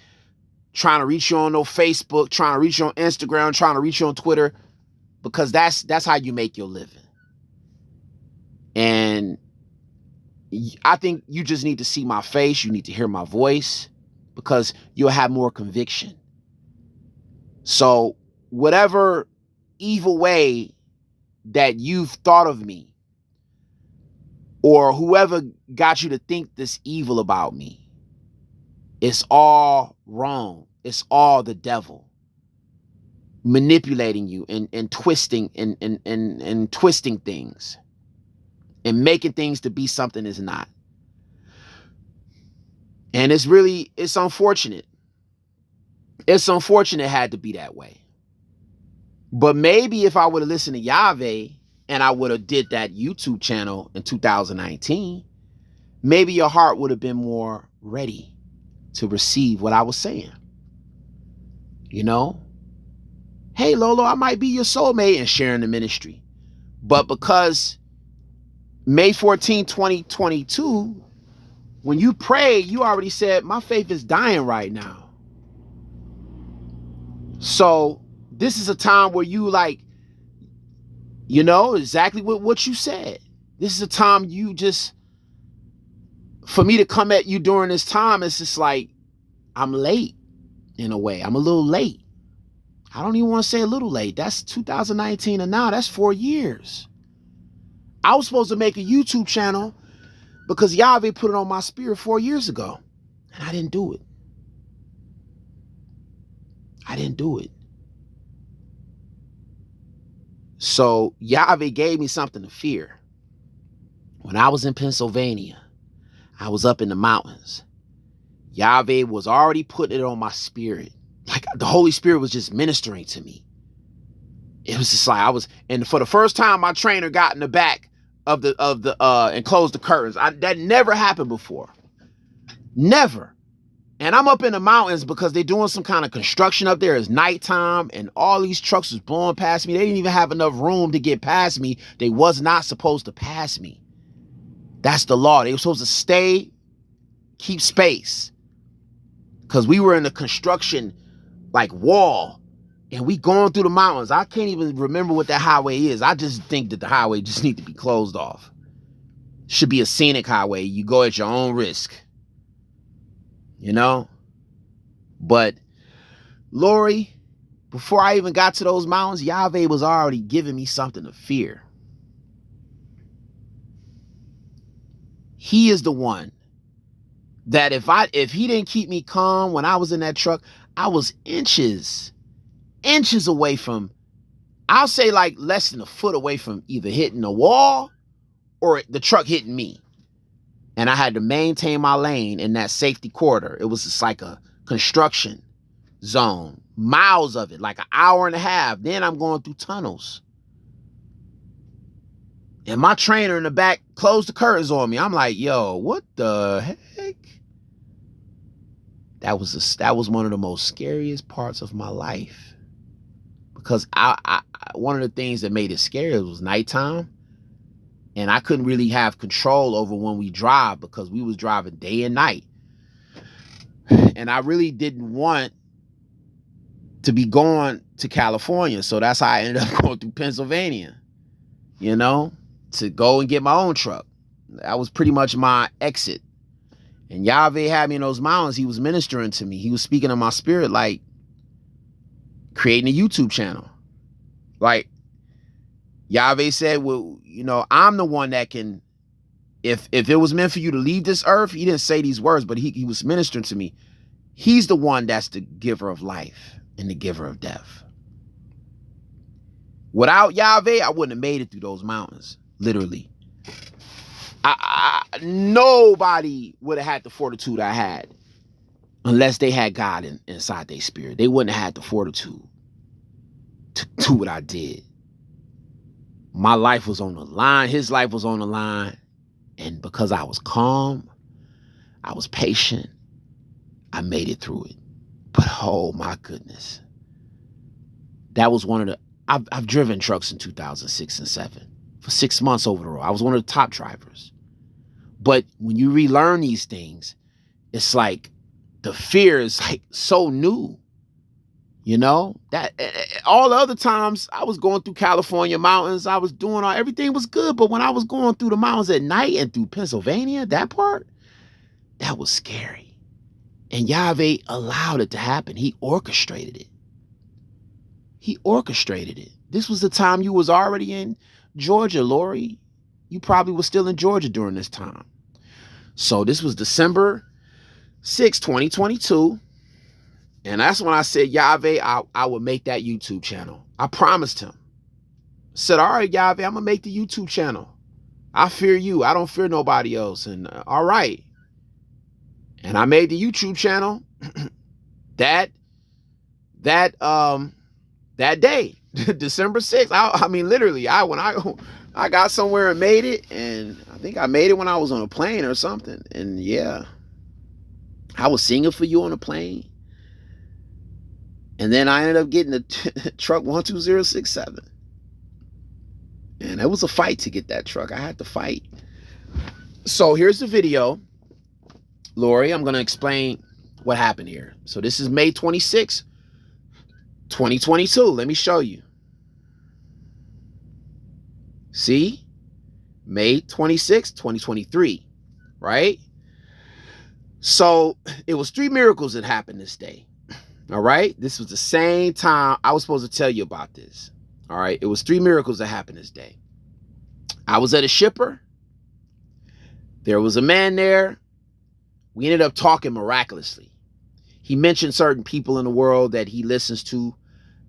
trying to reach you on no Facebook, trying to reach you on Instagram, trying to reach you on Twitter, because that's how you make your living. And I think you just need to see my face. You need to hear my voice, because you'll have more conviction. So whatever evil way that you've thought of me, or whoever got you to think this evil about me, it's all wrong. It's all the devil manipulating you and twisting and twisting things and making things to be something it's not. And it's unfortunate. It's unfortunate it had to be that way. But maybe if I would have listened to YAHUVEH and I would have did that YouTube channel in 2019, maybe your heart would have been more ready to receive what I was saying. Hey, Lolo, I might be your soulmate, and sharing the ministry. But because May 14, 2022, when you pray, you already said, my faith is dying right now. So this is a time where you exactly what you said. This is a time for me to come at you during this time, it's just like, I'm late in a way. I'm a little late. I don't even want to say a little late. That's 2019 and now that's 4 years. I was supposed to make a YouTube channel because YAHUVEH put it on my spirit 4 years ago, and I didn't do it. So YAHUVEH gave me something to fear. When I was in Pennsylvania, I was up in the mountains. YAHUVEH was already putting it on my spirit. Like the Holy Spirit was just ministering to me. It was just like and for the first time, my trainer got in the back of the and closed the curtains. That never happened before. Never. And I'm up in the mountains because they're doing some kind of construction up there. It's nighttime and all these trucks was blowing past me. They didn't even have enough room to get past me. They was not supposed to pass me. That's the law. They were supposed to keep space. Because we were in the construction wall, and we going through the mountains. I can't even remember what that highway is. I just think that the highway just need to be closed off. Should be a scenic highway. You go at your own risk. But Lori, before I even got to those mountains, YAHUVEH was already giving me something to fear. He is the one that if he didn't keep me calm when I was in that truck, I was inches away from, I'll say less than a foot away from either hitting the wall or the truck hitting me. And I had to maintain my lane in that safety corridor. It was just like a construction zone, miles of it, like an hour and a half. Then I'm going through tunnels. And my trainer in the back closed the curtains on me. I'm like, yo, what the heck? That was one of the most scariest parts of my life. Because one of the things that made it scary was nighttime. And I couldn't really have control over when we drive because we was driving day and night. And I really didn't want to be going to California. So that's how I ended up going through Pennsylvania, to go and get my own truck. That was pretty much my exit. And YAHUVEH had me in those mountains. He was ministering to me. He was speaking in my spirit, creating a YouTube channel. YAHUVEH said, well, I'm the one that can, if it was meant for you to leave this earth, he didn't say these words, but he was ministering to me. He's the one that's the giver of life. and the giver of death. Without YAHUVEH, I wouldn't have made it through those mountains, literally. Nobody would have had the fortitude I had unless they had God inside their spirit. They wouldn't have had the fortitude to do what I did. My life was on the line. His life was on the line. And because I was calm, I was patient, I made it through it. But oh my goodness. That was one of the, I've driven trucks in 2006 and 7 for 6 months over the road. I was one of the top drivers. But when you relearn these things, it's like the fear is like so new. You know, that all the other times I was going through California mountains, I was doing everything was good. But when I was going through the mountains at night and through Pennsylvania, that part, that was scary. And YAHUVEH allowed it to happen. He orchestrated it. He orchestrated it. This was the time you was already in Georgia, Lori. You probably was still in Georgia during this time. So this was December 6, 2022. And that's when I said, YAHUVEH, I would make that YouTube channel. I promised him. I said, all right, YAHUVEH, I'm going to make the YouTube channel. I fear you. I don't fear nobody else. And all right. And I made the YouTube channel that day, December 6th. I mean, literally, when I got somewhere and made it, and I think I made it when I was on a plane or something. And yeah, I was singing for you on a plane. And then I ended up getting the truck 12067. And it was a fight to get that truck. I had to fight. So here's the video. Lori, I'm going to explain what happened here. So this is May 26, 2022. Let me show you. See? May 26, 2023. Right? So it was 3 miracles that happened this day. All right. This was the same time I was supposed to tell you about this. All right. It was 3 miracles that happened this day. I was at a shipper. There was a man there. We ended up talking miraculously. He mentioned certain people in the world that he listens to.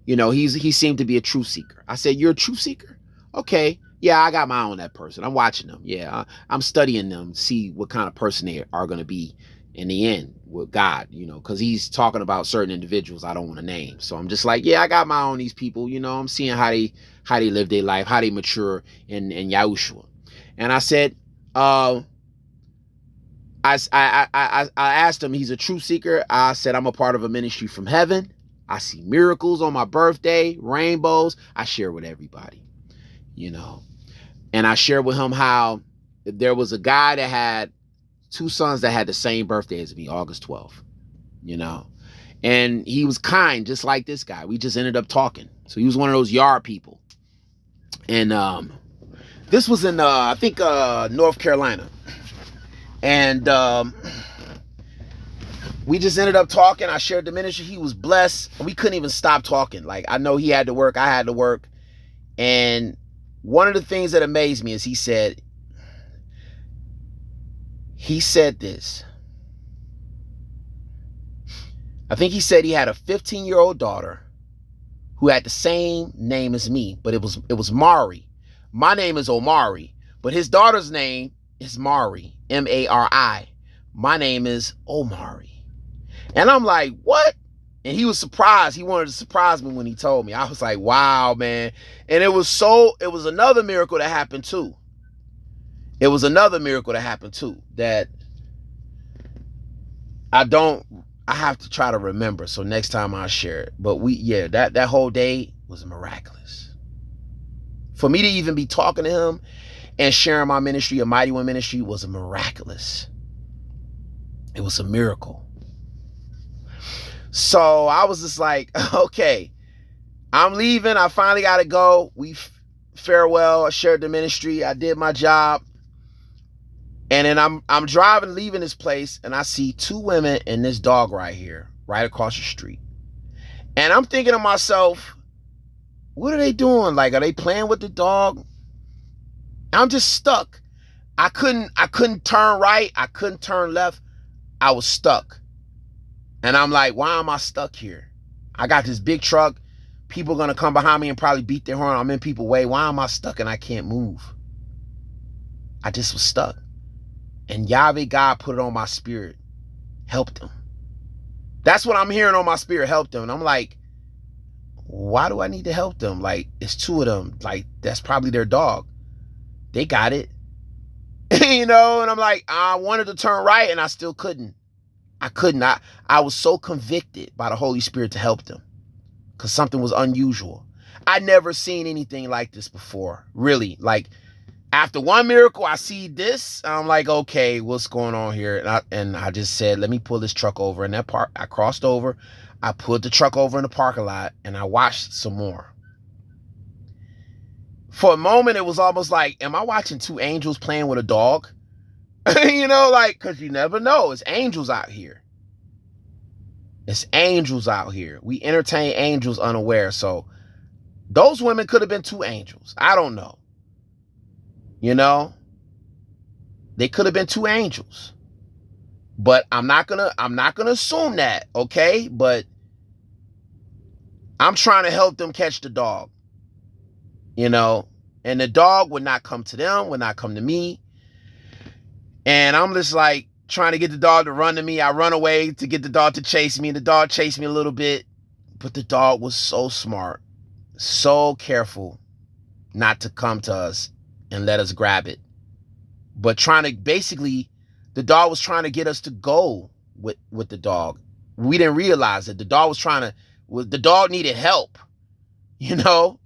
You know, he seemed to be a truth seeker. I said, you're a truth seeker? Okay. Yeah, I got my eye on that person. I'm watching them. Yeah, I'm studying them to see what kind of person they are going to be in the end with God, you know, because he's talking about certain individuals I don't want to name. So I'm just like, yeah, I got my eye on these people. You know, I'm seeing how they live their life, how they mature in Yahushua. And I said, I asked him, he's a truth seeker. I said, I'm a part of a ministry from heaven. I see miracles on my birthday, rainbows. I share with everybody, you know. And I shared with him how there was a guy that had 2 sons that had the same birthday as me, August 12th, you know. And he was kind, just like this guy. We just ended up talking. So he was one of those yard people. And this was in, I think, North Carolina. And we just ended up talking. I shared the ministry. He was blessed. We couldn't even stop talking. Like, I know he had to work. I had to work. And one of the things that amazed me is he said this. I think he said he had a 15-year-old daughter who had the same name as me, but it was Mari. My name is Omari, but his daughter's name is Mari, M-A-R-I. My name is Omari. And I'm like, what? And he was surprised. He wanted to surprise me when he told me. I was like, wow, man. And it was another miracle that happened too. It was another miracle that happened too that I have to try to remember. So next time I'll share it. But that whole day was miraculous. For me to even be talking to him and sharing my ministry, Amightywind ministry, was miraculous. It was a miracle. So I was just like, okay, I'm leaving. I finally got to go. We farewell. I shared the ministry. I did my job. And then I'm driving, leaving this place, and I see 2 women and this dog right here, right across the street. And I'm thinking to myself, what are they doing? Like, are they playing with the dog? I'm just stuck. I couldn't turn right. I couldn't turn left. I was stuck. And I'm like, why am I stuck here? I got this big truck. People gonna come behind me and probably beat their horn. I'm in people's way. Why am I stuck and I can't move? I just was stuck. And YAHUVEH God put it on my spirit. Help them. That's what I'm hearing on my spirit. Help them. And I'm like, why do I need to help them? Like, it's two of them. Like, that's probably their dog. They got it. You know, and I'm like, I wanted to turn right and I still couldn't. I couldn't. I was so convicted by the Holy Spirit to help them because something was unusual. I'd never seen anything like this before, really. Like, after one miracle, I see this. I'm like, okay, what's going on here? And I just said, let me pull this truck over. In that park, I crossed over. I put the truck over in the parking lot and I watched some more. For a moment, it was almost like, am I watching two angels playing with a dog? You know, like, because you never know. It's angels out here. It's angels out here. We entertain angels unaware. So those women could have been two angels. I don't know. You know, they could have been two angels. But I'm not gonna assume that, okay? But I'm trying to help them catch the dog. You know, and the dog would not come to them, would not come to me. And I'm just like trying to get the dog to run to me. I run away to get the dog to chase me. The dog chased me a little bit, but the dog was so smart, so careful not to come to us and let us grab it. But trying to basically, the dog was trying to get us to go with the dog. We didn't realize it. The dog was the dog needed help, you know?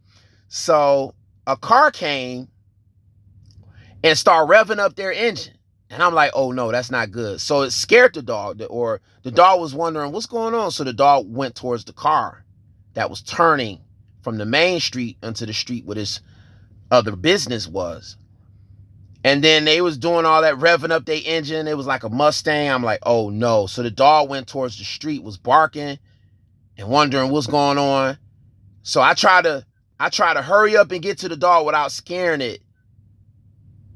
So a car came and started revving up their engine. And I'm like, oh no, that's not good. So it scared the dog, or the dog was wondering what's going on. So the dog went towards the car that was turning from the main street into the street where this other business was. And then they was doing all that, revving up their engine. It was like a Mustang. I'm like, oh no. So the dog went towards the street, was barking and wondering what's going on. So I try to hurry up and get to the dog without scaring it.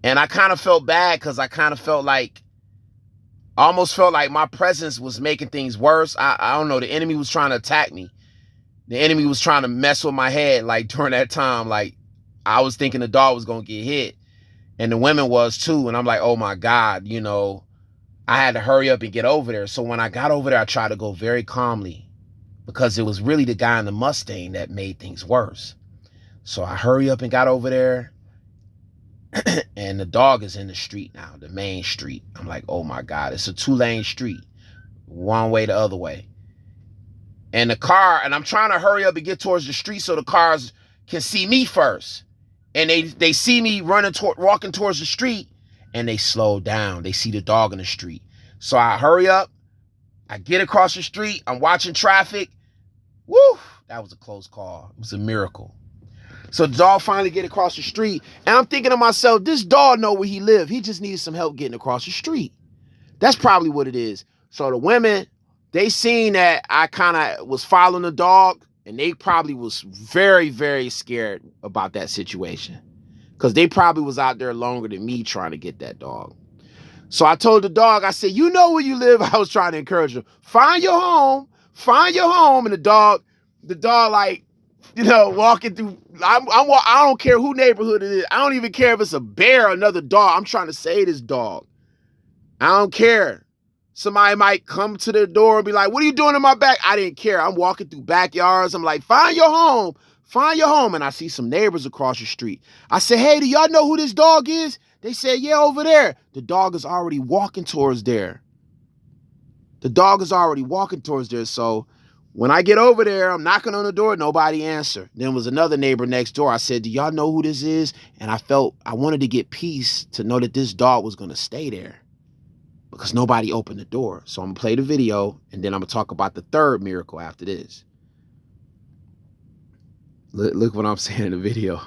And I kind of felt bad because I kind of felt like, almost felt like my presence was making things worse. I don't know. The enemy was trying to attack me. The enemy was trying to mess with my head. Like during that time, like I was thinking the dog was going to get hit. And the women was too. And I'm like, oh my God, you know, I had to hurry up and get over there. So when I got over there, I tried to go very calmly because it was really the guy in the Mustang that made things worse. So I hurry up and got over there. And the dog is in the street now, the main street. I'm like, oh my God, it's a 2-lane street. One way, the other way. And the car, and I'm trying to hurry up and get towards the street so the cars can see me first. And they see me walking towards the street, and they slow down. They see the dog in the street. So I hurry up. I get across the street. I'm watching traffic. Woo! That was a close call. It was a miracle. So the dog finally get across the street. And I'm thinking to myself, this dog know where he live. He just needs some help getting across the street. That's probably what it is. So the women, they seen that I kind of was following the dog. And they probably was very, very scared about that situation. Because they probably was out there longer than me trying to get that dog. So I told the dog, I said, you know where you live. I was trying to encourage him. Find your home. Find your home. And the dog like, you know, walking through, I don't care who neighborhood it is. I don't even care if it's a bear or another dog. I'm trying to save this dog. I don't care. Somebody might come to the door and be like, what are you doing in my back? I didn't care. I'm walking through backyards. I'm like, find your home. Find your home. And I see some neighbors across the street. I said, hey, do y'all know who this dog is? They said, yeah, over there. The dog is already walking towards there. The dog is already walking towards there. So when I get over there, I'm knocking on the door. Nobody answered. Then was another neighbor next door. I said, do y'all know who this is? And I wanted to get peace to know that this dog was going to stay there because nobody opened the door. So I'm going to play the video and then I'm going to talk about the third miracle after this. Look what I'm saying in the video.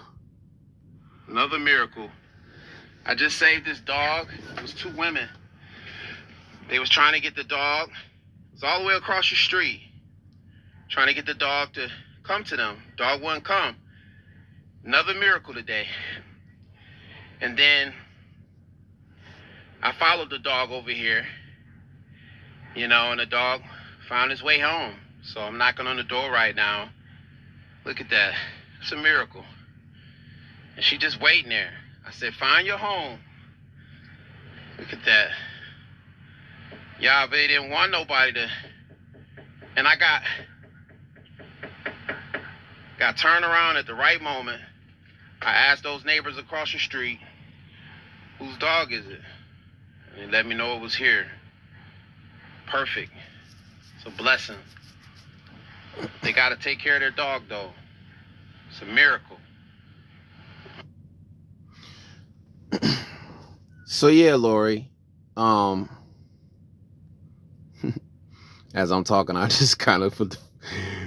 Another miracle. I just saved this dog. It was 2 women. They was trying to get the dog. It's all the way across the street. Trying to get the dog to come to them. Dog wouldn't come. Another miracle today. And then I followed the dog over here, you know, and the dog found his way home. So I'm knocking on the door right now. Look at that. It's a miracle. And she just waiting there. I said, find your home. Look at that. YAHUVEH didn't want nobody to. And I got turned around at the right moment. I asked those neighbors across the street, whose dog is it? And they let me know it was here. Perfect. It's a blessing. They got to take care of their dog, though. It's a miracle. So yeah, Lori. As I'm talking, I just kind of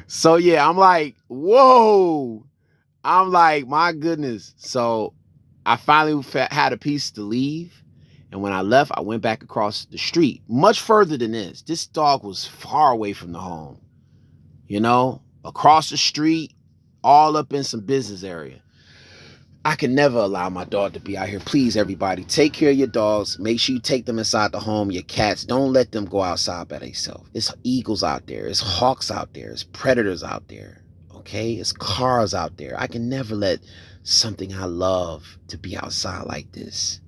so yeah, I'm like, whoa. I'm like, my goodness. So I finally had a piece to leave. And when I left, I went back across the street, much further than this. This dog was far away from the home, you know, across the street, all up in some business area. I can never allow my dog to be out here. Please, everybody, take care of your dogs. Make sure you take them inside the home. Your cats, don't let them go outside by themselves. It's eagles out there. It's hawks out there. It's predators out there. Okay? It's cars out there. I can never let something I love to be outside like this,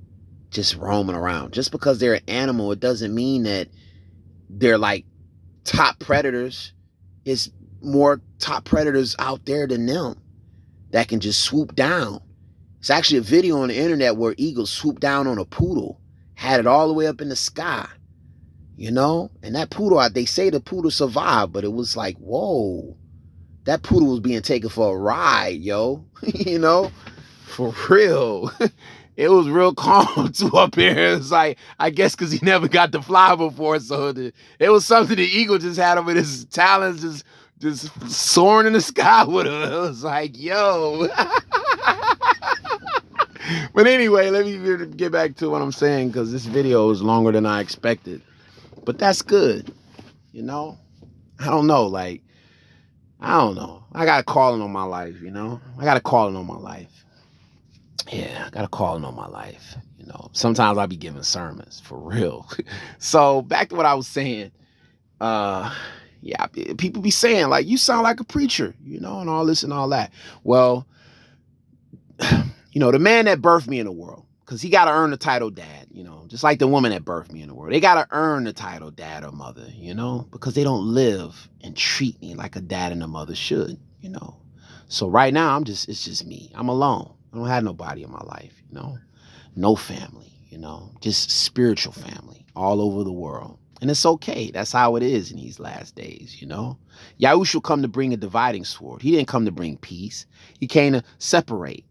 just roaming around. Just because they're an animal, it doesn't mean that they're like top predators. It's more top predators out there than them that can just swoop down. It's actually a video on the internet where eagles swooped down on a poodle, had it all the way up in the sky, you know? And that poodle, they say the poodle survived, but it was like, whoa, that poodle was being taken for a ride, yo, you know? For real. It was real calm too up here. It's like, I guess because he never got to fly before, so it was something the eagle just had over his talons, just soaring in the sky with him. It was like, yo. But anyway, let me get back to what I'm saying, because this video is longer than I expected. But that's good, you know? I don't know, like, I don't know. I got a calling on my life, you know? I got a calling on my life. Yeah, I got a calling on my life, you know? Sometimes I'll be giving sermons, for real. So, back to what I was saying. Yeah, people be saying, like, you sound like a preacher, you know, and all this and all that. Well, you know, the man that birthed me in the world, because he got to earn the title dad, you know, just like the woman that birthed me in the world. They got to earn the title dad or mother, you know, because they don't live and treat me like a dad and a mother should, you know. So right now, it's just me. I'm alone. I don't have nobody in my life, you know, no family, you know, just spiritual family all over the world. And it's okay. That's how it is in these last days, you know. Yahushua come to bring a dividing sword. He didn't come to bring peace. He came to separate,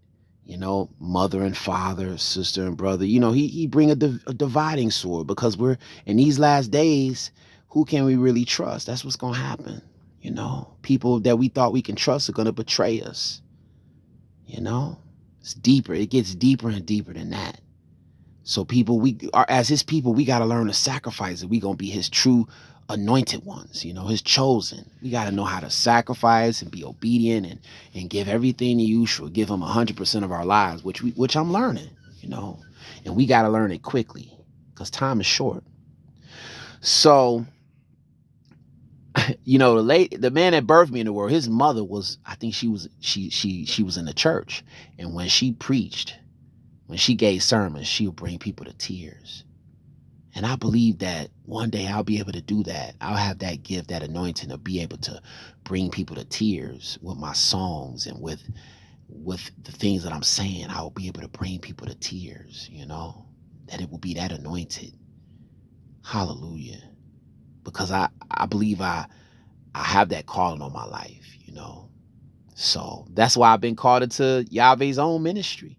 you know, mother and father, sister and brother. You know, he bring a dividing sword, because we're in these last days. Who can we really trust? That's what's going to happen. You know, people that we thought we can trust are going to betray us. You know, it's deeper. It gets deeper and deeper than that. So people, we are, as his people, we got to learn to sacrifice it. We going to be his true anointed ones, you know, his chosen. We got to know how to sacrifice and be obedient and give everything to Yahushua, give him 100% of our lives, which I'm learning, you know, and we got to learn it quickly because time is short. So, you know, the man that birthed me in the world, his mother was, I think she was in the church. And when she preached, when she gave sermons, she would bring people to tears. And I believe that one day I'll be able to do that. I'll have that gift, that anointing to be able to bring people to tears with my songs and with the things that I'm saying. I'll be able to bring people to tears, you know, that it will be that anointed. Hallelujah. Because I believe I have that calling on my life, you know. So that's why I've been called into YAHUVEH's own ministry.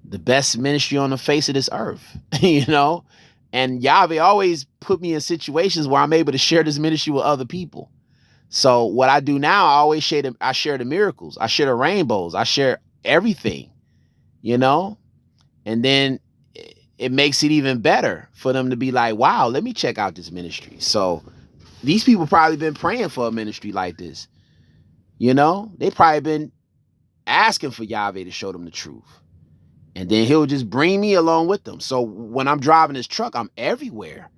The best ministry on the face of this earth, you know. And YAHUVEH always put me in situations where I'm able to share this ministry with other people. So what I do now, I share the miracles. I share the rainbows. I share everything, you know. And then it makes it even better for them to be like, wow, let me check out this ministry. So these people probably been praying for a ministry like this. You know, they probably been asking for YAHUVEH to show them the truth. And then he'll just bring me along with them. So when I'm driving this truck, I'm everywhere.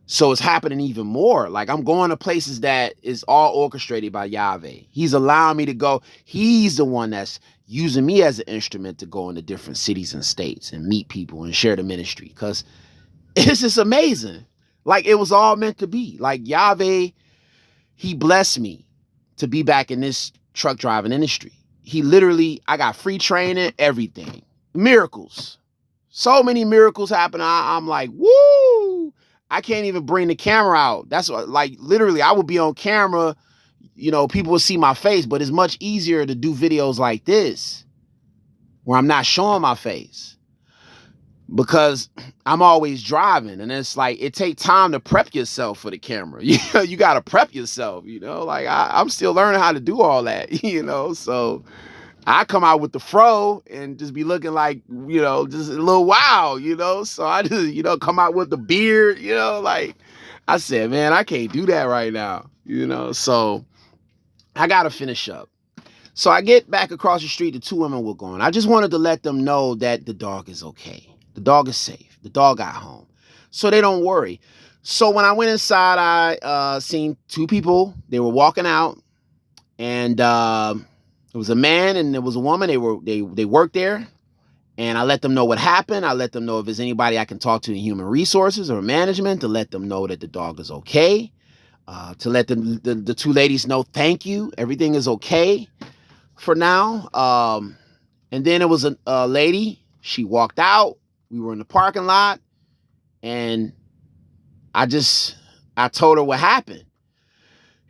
So it's happening even more. Like I'm going to places that is all orchestrated by YAHUVEH. He's allowing me to go. He's the one that's using me as an instrument to go into different cities and states and meet people and share the ministry. Because it's just amazing. Like it was all meant to be. Like YAHUVEH, he blessed me to be back in this truck driving industry. He literally, I got free training, everything. Miracles. So many miracles happen. I'm like, woo! I can't even bring the camera out. That's what, like, literally, I would be on camera, you know, people would see my face, but it's much easier to do videos like this where I'm not showing my face because I'm always driving. And it's like, it takes time to prep yourself for the camera. You got to prep yourself, you know, like I'm still learning how to do all that, you know, so I come out with the fro and just be looking like, you know, just a little wild, you know? So I just, you know, come out with the beard, you know, like I said, man, I can't do that right now, you know? So I got to finish up. So I get back across the street, the two women were gone. I just wanted to let them know that the dog is okay. The dog is safe. The dog got home. So they don't worry. So when I went inside, I seen two people. They were walking out and, it was a man and there was a woman. They worked there, and I let them know what happened. I let them know if there's anybody I can talk to in human resources or management to let them know that the dog is okay. To let the two ladies know, thank you. Everything is okay for now. And then it was a lady. She walked out. We were in the parking lot, and I told her what happened.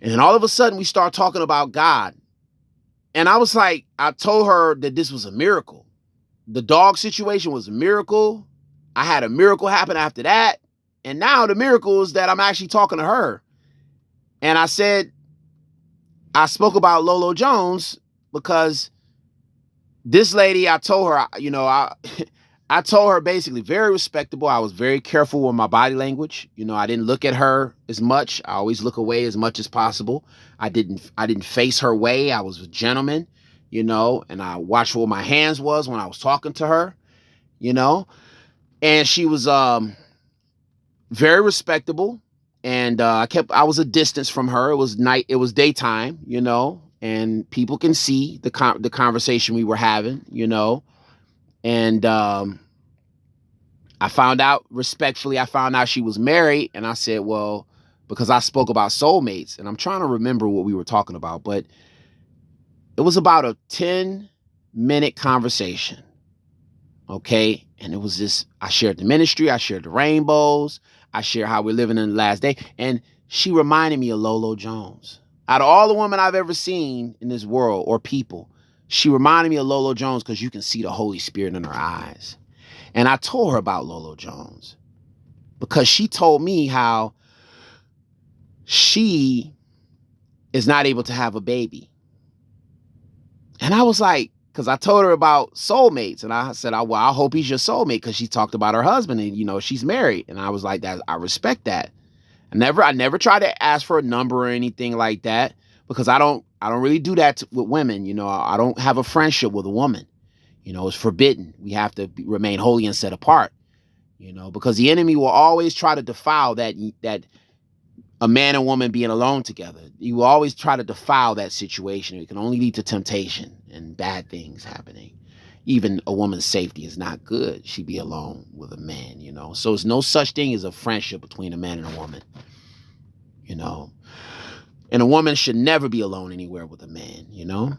And then all of a sudden we start talking about God. And I was like, I told her that this was a miracle. The dog situation was a miracle. I had a miracle happen after that. And now the miracle is that I'm actually talking to her. And I said, I spoke about Lolo Jones because this lady, I told her, you know, I told her basically very respectable. I was very careful with my body language. You know, I didn't look at her as much. I always look away as much as possible. I didn't face her way. I was a gentleman, you know, and I watched where my hands was when I was talking to her, you know, and she was very respectable. And I was a distance from her. It was night. It was daytime, you know, and people can see the conversation we were having, you know. And I found out respectfully, I found out she was married. And I said, well, because I spoke about soulmates, and I'm trying to remember what we were talking about, but it was about a 10-minute conversation. Okay. And it was just, I shared the ministry, I shared the rainbows, I shared how we're living in the last day. And she reminded me of Lolo Jones. Out of all the women I've ever seen in this world or people, she reminded me of Lolo Jones because you can see the Holy Spirit in her eyes. And I told her about Lolo Jones because she told me how she is not able to have a baby. And I was like, because I told her about soulmates, and I said, well, I hope he's your soulmate, because she talked about her husband and, you know, she's married. And I was like, that I respect that. I never try to ask for a number or anything like that, because I don't really do that with women. You know, I don't have a friendship with a woman. You know, it's forbidden. We have to remain holy and set apart, you know, because the enemy will always try to defile that a man and woman being alone together. He will always try to defile that situation. It can only lead to temptation and bad things happening. Even a woman's safety is not good. She be alone with a man, you know. So there's no such thing as a friendship between a man and a woman, you know. And a woman should never be alone anywhere with a man, you know.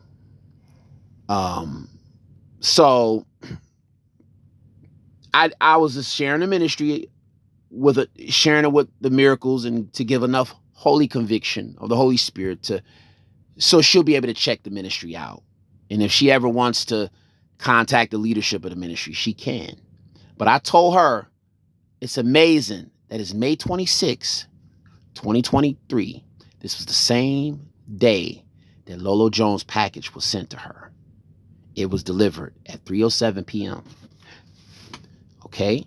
So I was just sharing the ministry sharing it with the miracles, and to give enough holy conviction of the Holy Spirit so she'll be able to check the ministry out. And if she ever wants to contact the leadership of the ministry, she can. But I told her, it's amazing that it's May 26, 2023. This was the same day that Lolo Jones' package was sent to her. It was delivered at 3:07 p.m. Okay?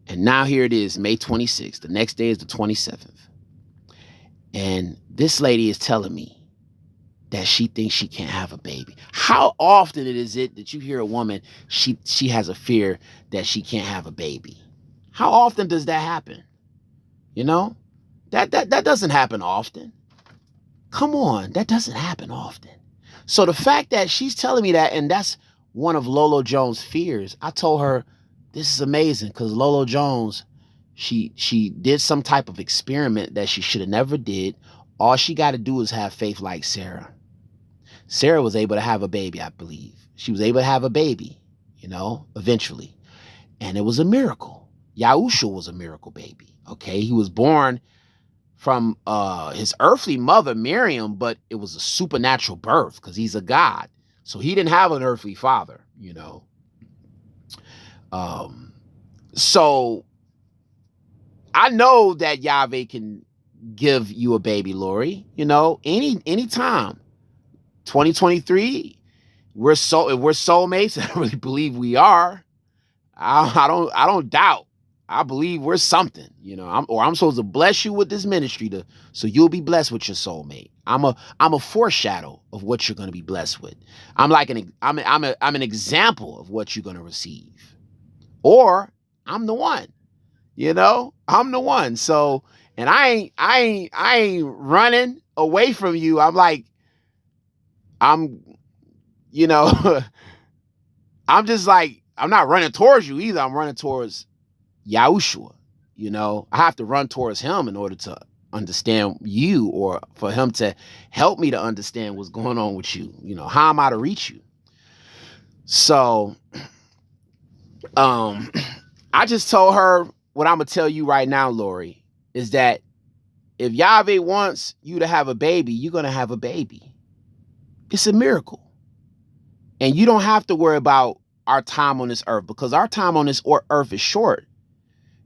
And now here it is, May 26th. The next day is the 27th. And this lady is telling me that she thinks she can't have a baby. How often is it that you hear a woman, she has a fear that she can't have a baby? How often does that happen? You know, that doesn't happen often. Come on, that doesn't happen often. So the fact that she's telling me that, and that's one of Lolo Jones' fears, I told her, this is amazing, because Lolo Jones, she did some type of experiment that she should have never did. All she got to do is have faith like Sarah. Sarah was able to have a baby, I believe. She was able to have a baby, you know, eventually. And it was a miracle. Yahushua was a miracle baby, okay? He was born from his earthly mother, Miriam, but it was a supernatural birth because he's a God. So he didn't have an earthly father, you know. So I know that YAHUVEH can give you a baby, Lori, you know, anytime. 2023, if we're soulmates, I really believe we are. I don't doubt. I believe we're something, you know. I'm supposed to bless you with this ministry so you'll be blessed with your soulmate. I'm a foreshadow of what you're going to be blessed with. I'm an example of what you're going to receive. Or I'm the one, you know. I'm the one. So, and I ain't running away from you. You know, I'm just like, I'm not running towards you either. I'm running towards Yahushua. You know, I have to run towards him in order to understand you, or for him to help me to understand what's going on with you. You know, how am I to reach you? So, I just told her what I'm going to tell you right now, Lori, is that if YAHUVEH wants you to have a baby, you're going to have a baby. It's a miracle. And you don't have to worry about our time on this earth, because our time on this earth is short.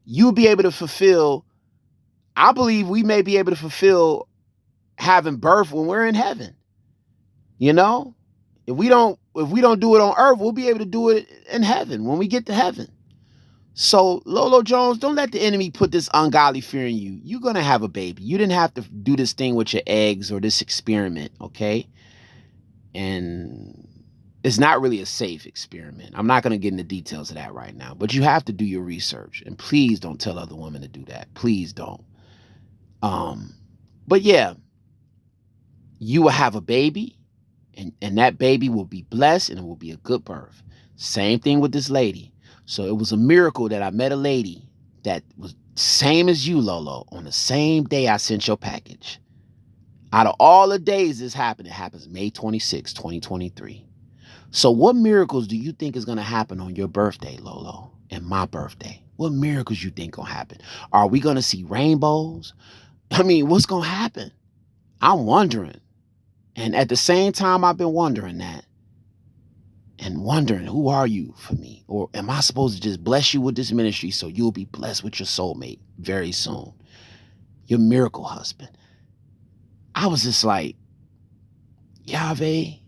You'll be able to fulfill, I believe we may be able to fulfill having birth when we're in heaven. You know, if we don't do it on earth, we'll be able to do it in heaven when we get to heaven. So Lolo Jones, don't let the enemy put this ungodly fear in you. You're going to have a baby. You didn't have to do this thing with your eggs or this experiment, okay? And it's not really a safe experiment. I'm not going to get into details of that right now, but you have to do your research. And please don't tell other women to do that. Please don't. But yeah, you will have a baby, and that baby will be blessed, and it will be a good birth. Same thing with this lady. So it was a miracle that I met a lady that was same as you, Lolo, on the same day I sent your package. Out of all the days this happened, it happens May 26, 2023. So what miracles do you think is going to happen on your birthday, Lolo, and my birthday? What miracles you think going to happen? Are we going to see rainbows? I mean, what's going to happen? I'm wondering. And at the same time, I've been wondering that. And wondering, who are you for me? Or am I supposed to just bless you with this ministry so you'll be blessed with your soulmate very soon? Your miracle husband. I was just like, YAHUVEH,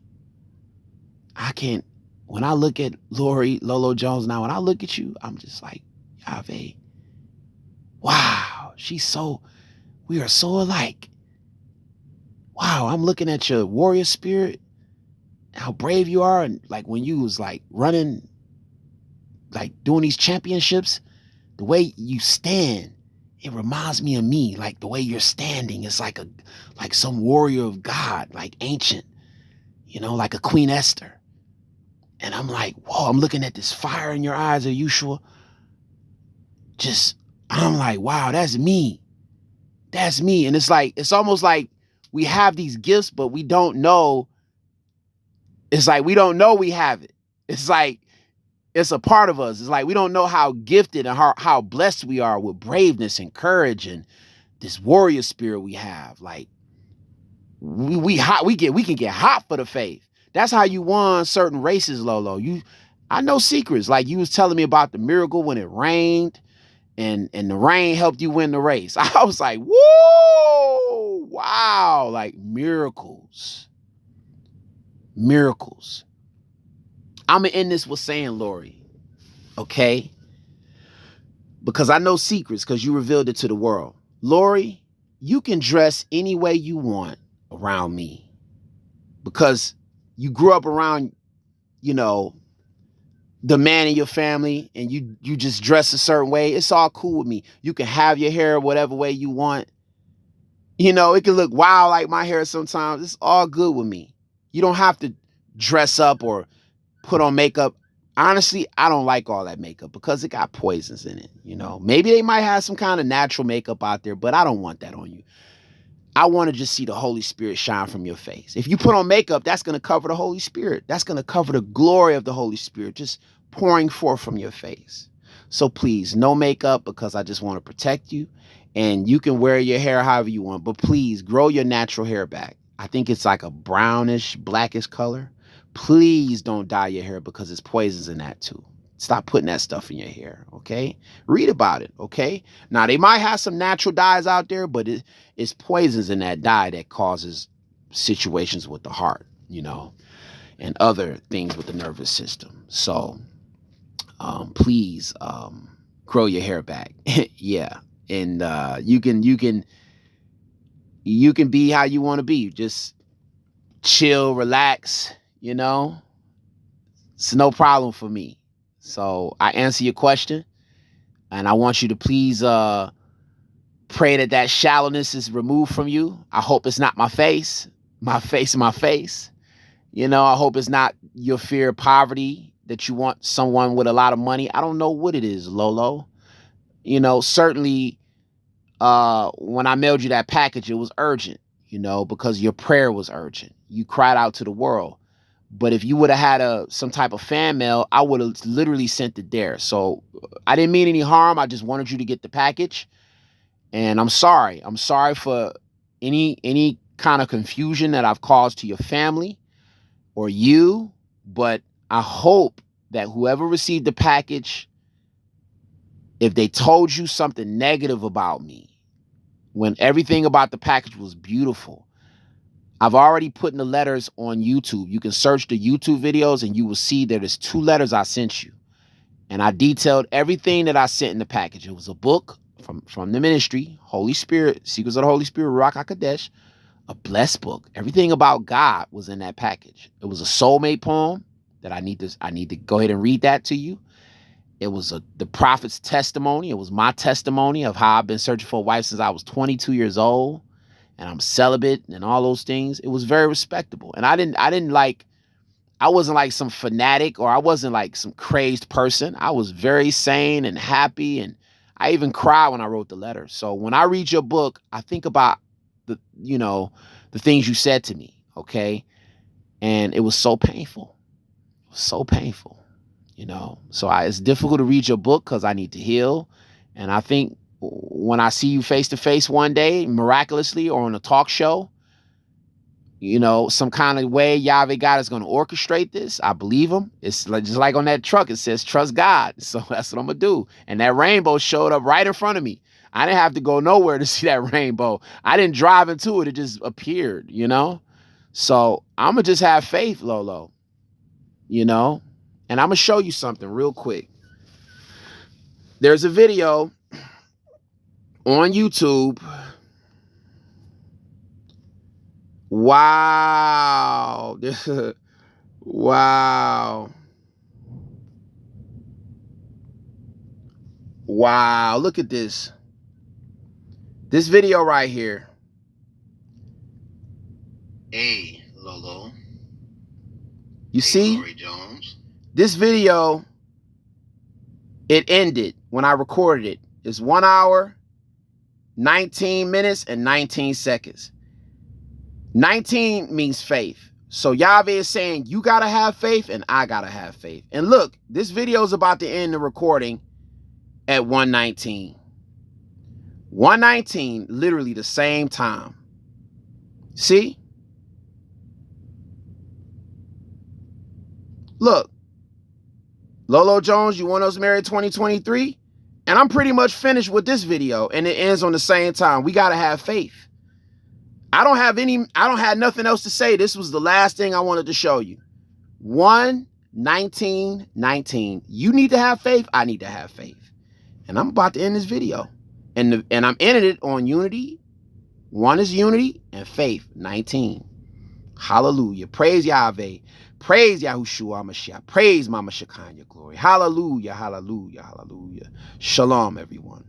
I can't, when I look at Lolo Jones now, when I look at you, I'm just like, YAHUVEH, wow, we are so alike. Wow, I'm looking at your warrior spirit, how brave you are, and like when you was like running, like doing these championships, the way you stand, it reminds me of me. Like the way you're standing is like some warrior of God, like ancient, you know, like a Queen Esther. And I'm like, whoa, I'm looking at this fire in your eyes, Yahushua. I'm like, wow, that's me. That's me. And it's like, it's almost like we have these gifts, but we don't know. It's like we don't know we have it. It's like it's a part of us. It's like we don't know how gifted and how blessed we are with braveness and courage and this warrior spirit we have. Like we can get hot for the faith. That's how you won certain races, Lolo. I know secrets. Like you was telling me about the miracle when it rained and the rain helped you win the race. I was like, whoa, wow, like miracles. Miracles. I'm going to end this with saying, Lori, okay? Because I know secrets because you revealed it to the world. Lori, you can dress any way you want around me because you grew up around, you know, the man in your family and you just dress a certain way, it's all cool with me. You can have your hair whatever way you want. You know, it can look wild like my hair sometimes. It's all good with me. You don't have to dress up or put on makeup. Honestly, I don't like all that makeup because it got poisons in it. You know, maybe they might have some kind of natural makeup out there, but I don't want that on you. I want to just see the Holy Spirit shine from your face. If you put on makeup, that's going to cover the Holy Spirit. That's going to cover the glory of the Holy Spirit just pouring forth from your face. So please, no makeup, because I just want to protect you. And you can wear your hair however you want, but please grow your natural hair back. I think it's like a brownish, blackish color. Please don't dye your hair because it's poisons in that too. Stop putting that stuff in your hair, okay? Read about it, okay? Now, they might have some natural dyes out there, but it's poisons in that dye that causes situations with the heart, you know, and other things with the nervous system. So, please, grow your hair back. Yeah. And you can be how you want to be. Just chill, relax, you know. It's no problem for me. So I answer your question, and I want you to please pray that that shallowness is removed from you. I hope it's not my face. My face. You know, I hope it's not your fear of poverty, that you want someone with a lot of money. I don't know what it is, Lolo. You know, certainly when I mailed you that package, it was urgent, you know, because your prayer was urgent. You cried out to the world. But if you would have had some type of fan mail, I would have literally sent it there. So I didn't mean any harm. I just wanted you to get the package. And I'm sorry. I'm sorry for any kind of confusion that I've caused to your family or you. But I hope that whoever received the package, if they told you something negative about me, when everything about the package was beautiful, I've already put in the letters on YouTube. You can search the YouTube videos and you will see that there's 2 letters I sent you. And I detailed everything that I sent in the package. It was a book from the ministry, Holy Spirit, Secrets of the Holy Spirit, Ruach HaKodesh, a blessed book. Everything about God was in that package. It was a soulmate poem that I need to go ahead and read that to you. It was the prophet's testimony. It was my testimony of how I've been searching for a wife since I was 22 years old. And I'm celibate and all those things. It was very respectable. And I wasn't like some fanatic, or I wasn't like some crazed person. I was very sane and happy. And I even cried when I wrote the letter. So when I read your book, I think about the things you said to me. Okay. And it was so painful. It was so painful, you know? So it's difficult to read your book because I need to heal. And I think when I see you face to face one day, miraculously, or on a talk show, you know, some kind of way YAHUVEH God is going to orchestrate this. I believe him. It's just like on that truck, it says, trust God. So that's what I'm going to do. And that rainbow showed up right in front of me. I didn't have to go nowhere to see that rainbow. I didn't drive into it. It just appeared, you know? So I'm going to just have faith, Lolo, you know? And I'm going to show you something real quick. There's a video on YouTube. Wow. Wow. Wow. Look at this. This video right here. Hey, Lolo. You see? Lolo Jones. This video, it ended when I recorded it. It's 1 hour, 19 minutes, and 19 seconds. 19 means faith. So YAHUVEH is saying you got to have faith and I got to have faith. And look, this video is about to end the recording at 1:19. 1:19, literally the same time. See? Look. Lolo Jones, you want us married 2023? And I'm pretty much finished with this video and it ends on the same time. We got to have faith. I don't have nothing else to say. This was the last thing I wanted to show you. 1:19:19. You need to have faith. I need to have faith. And I'm about to end this video. And I'm ending it on unity. 1 is unity and faith, 19. Hallelujah. Praise YAHUVEH. Praise Yahushua Mashiach. Praise Mama SHKHINYAH glory. Hallelujah. Hallelujah. Hallelujah. Shalom, everyone.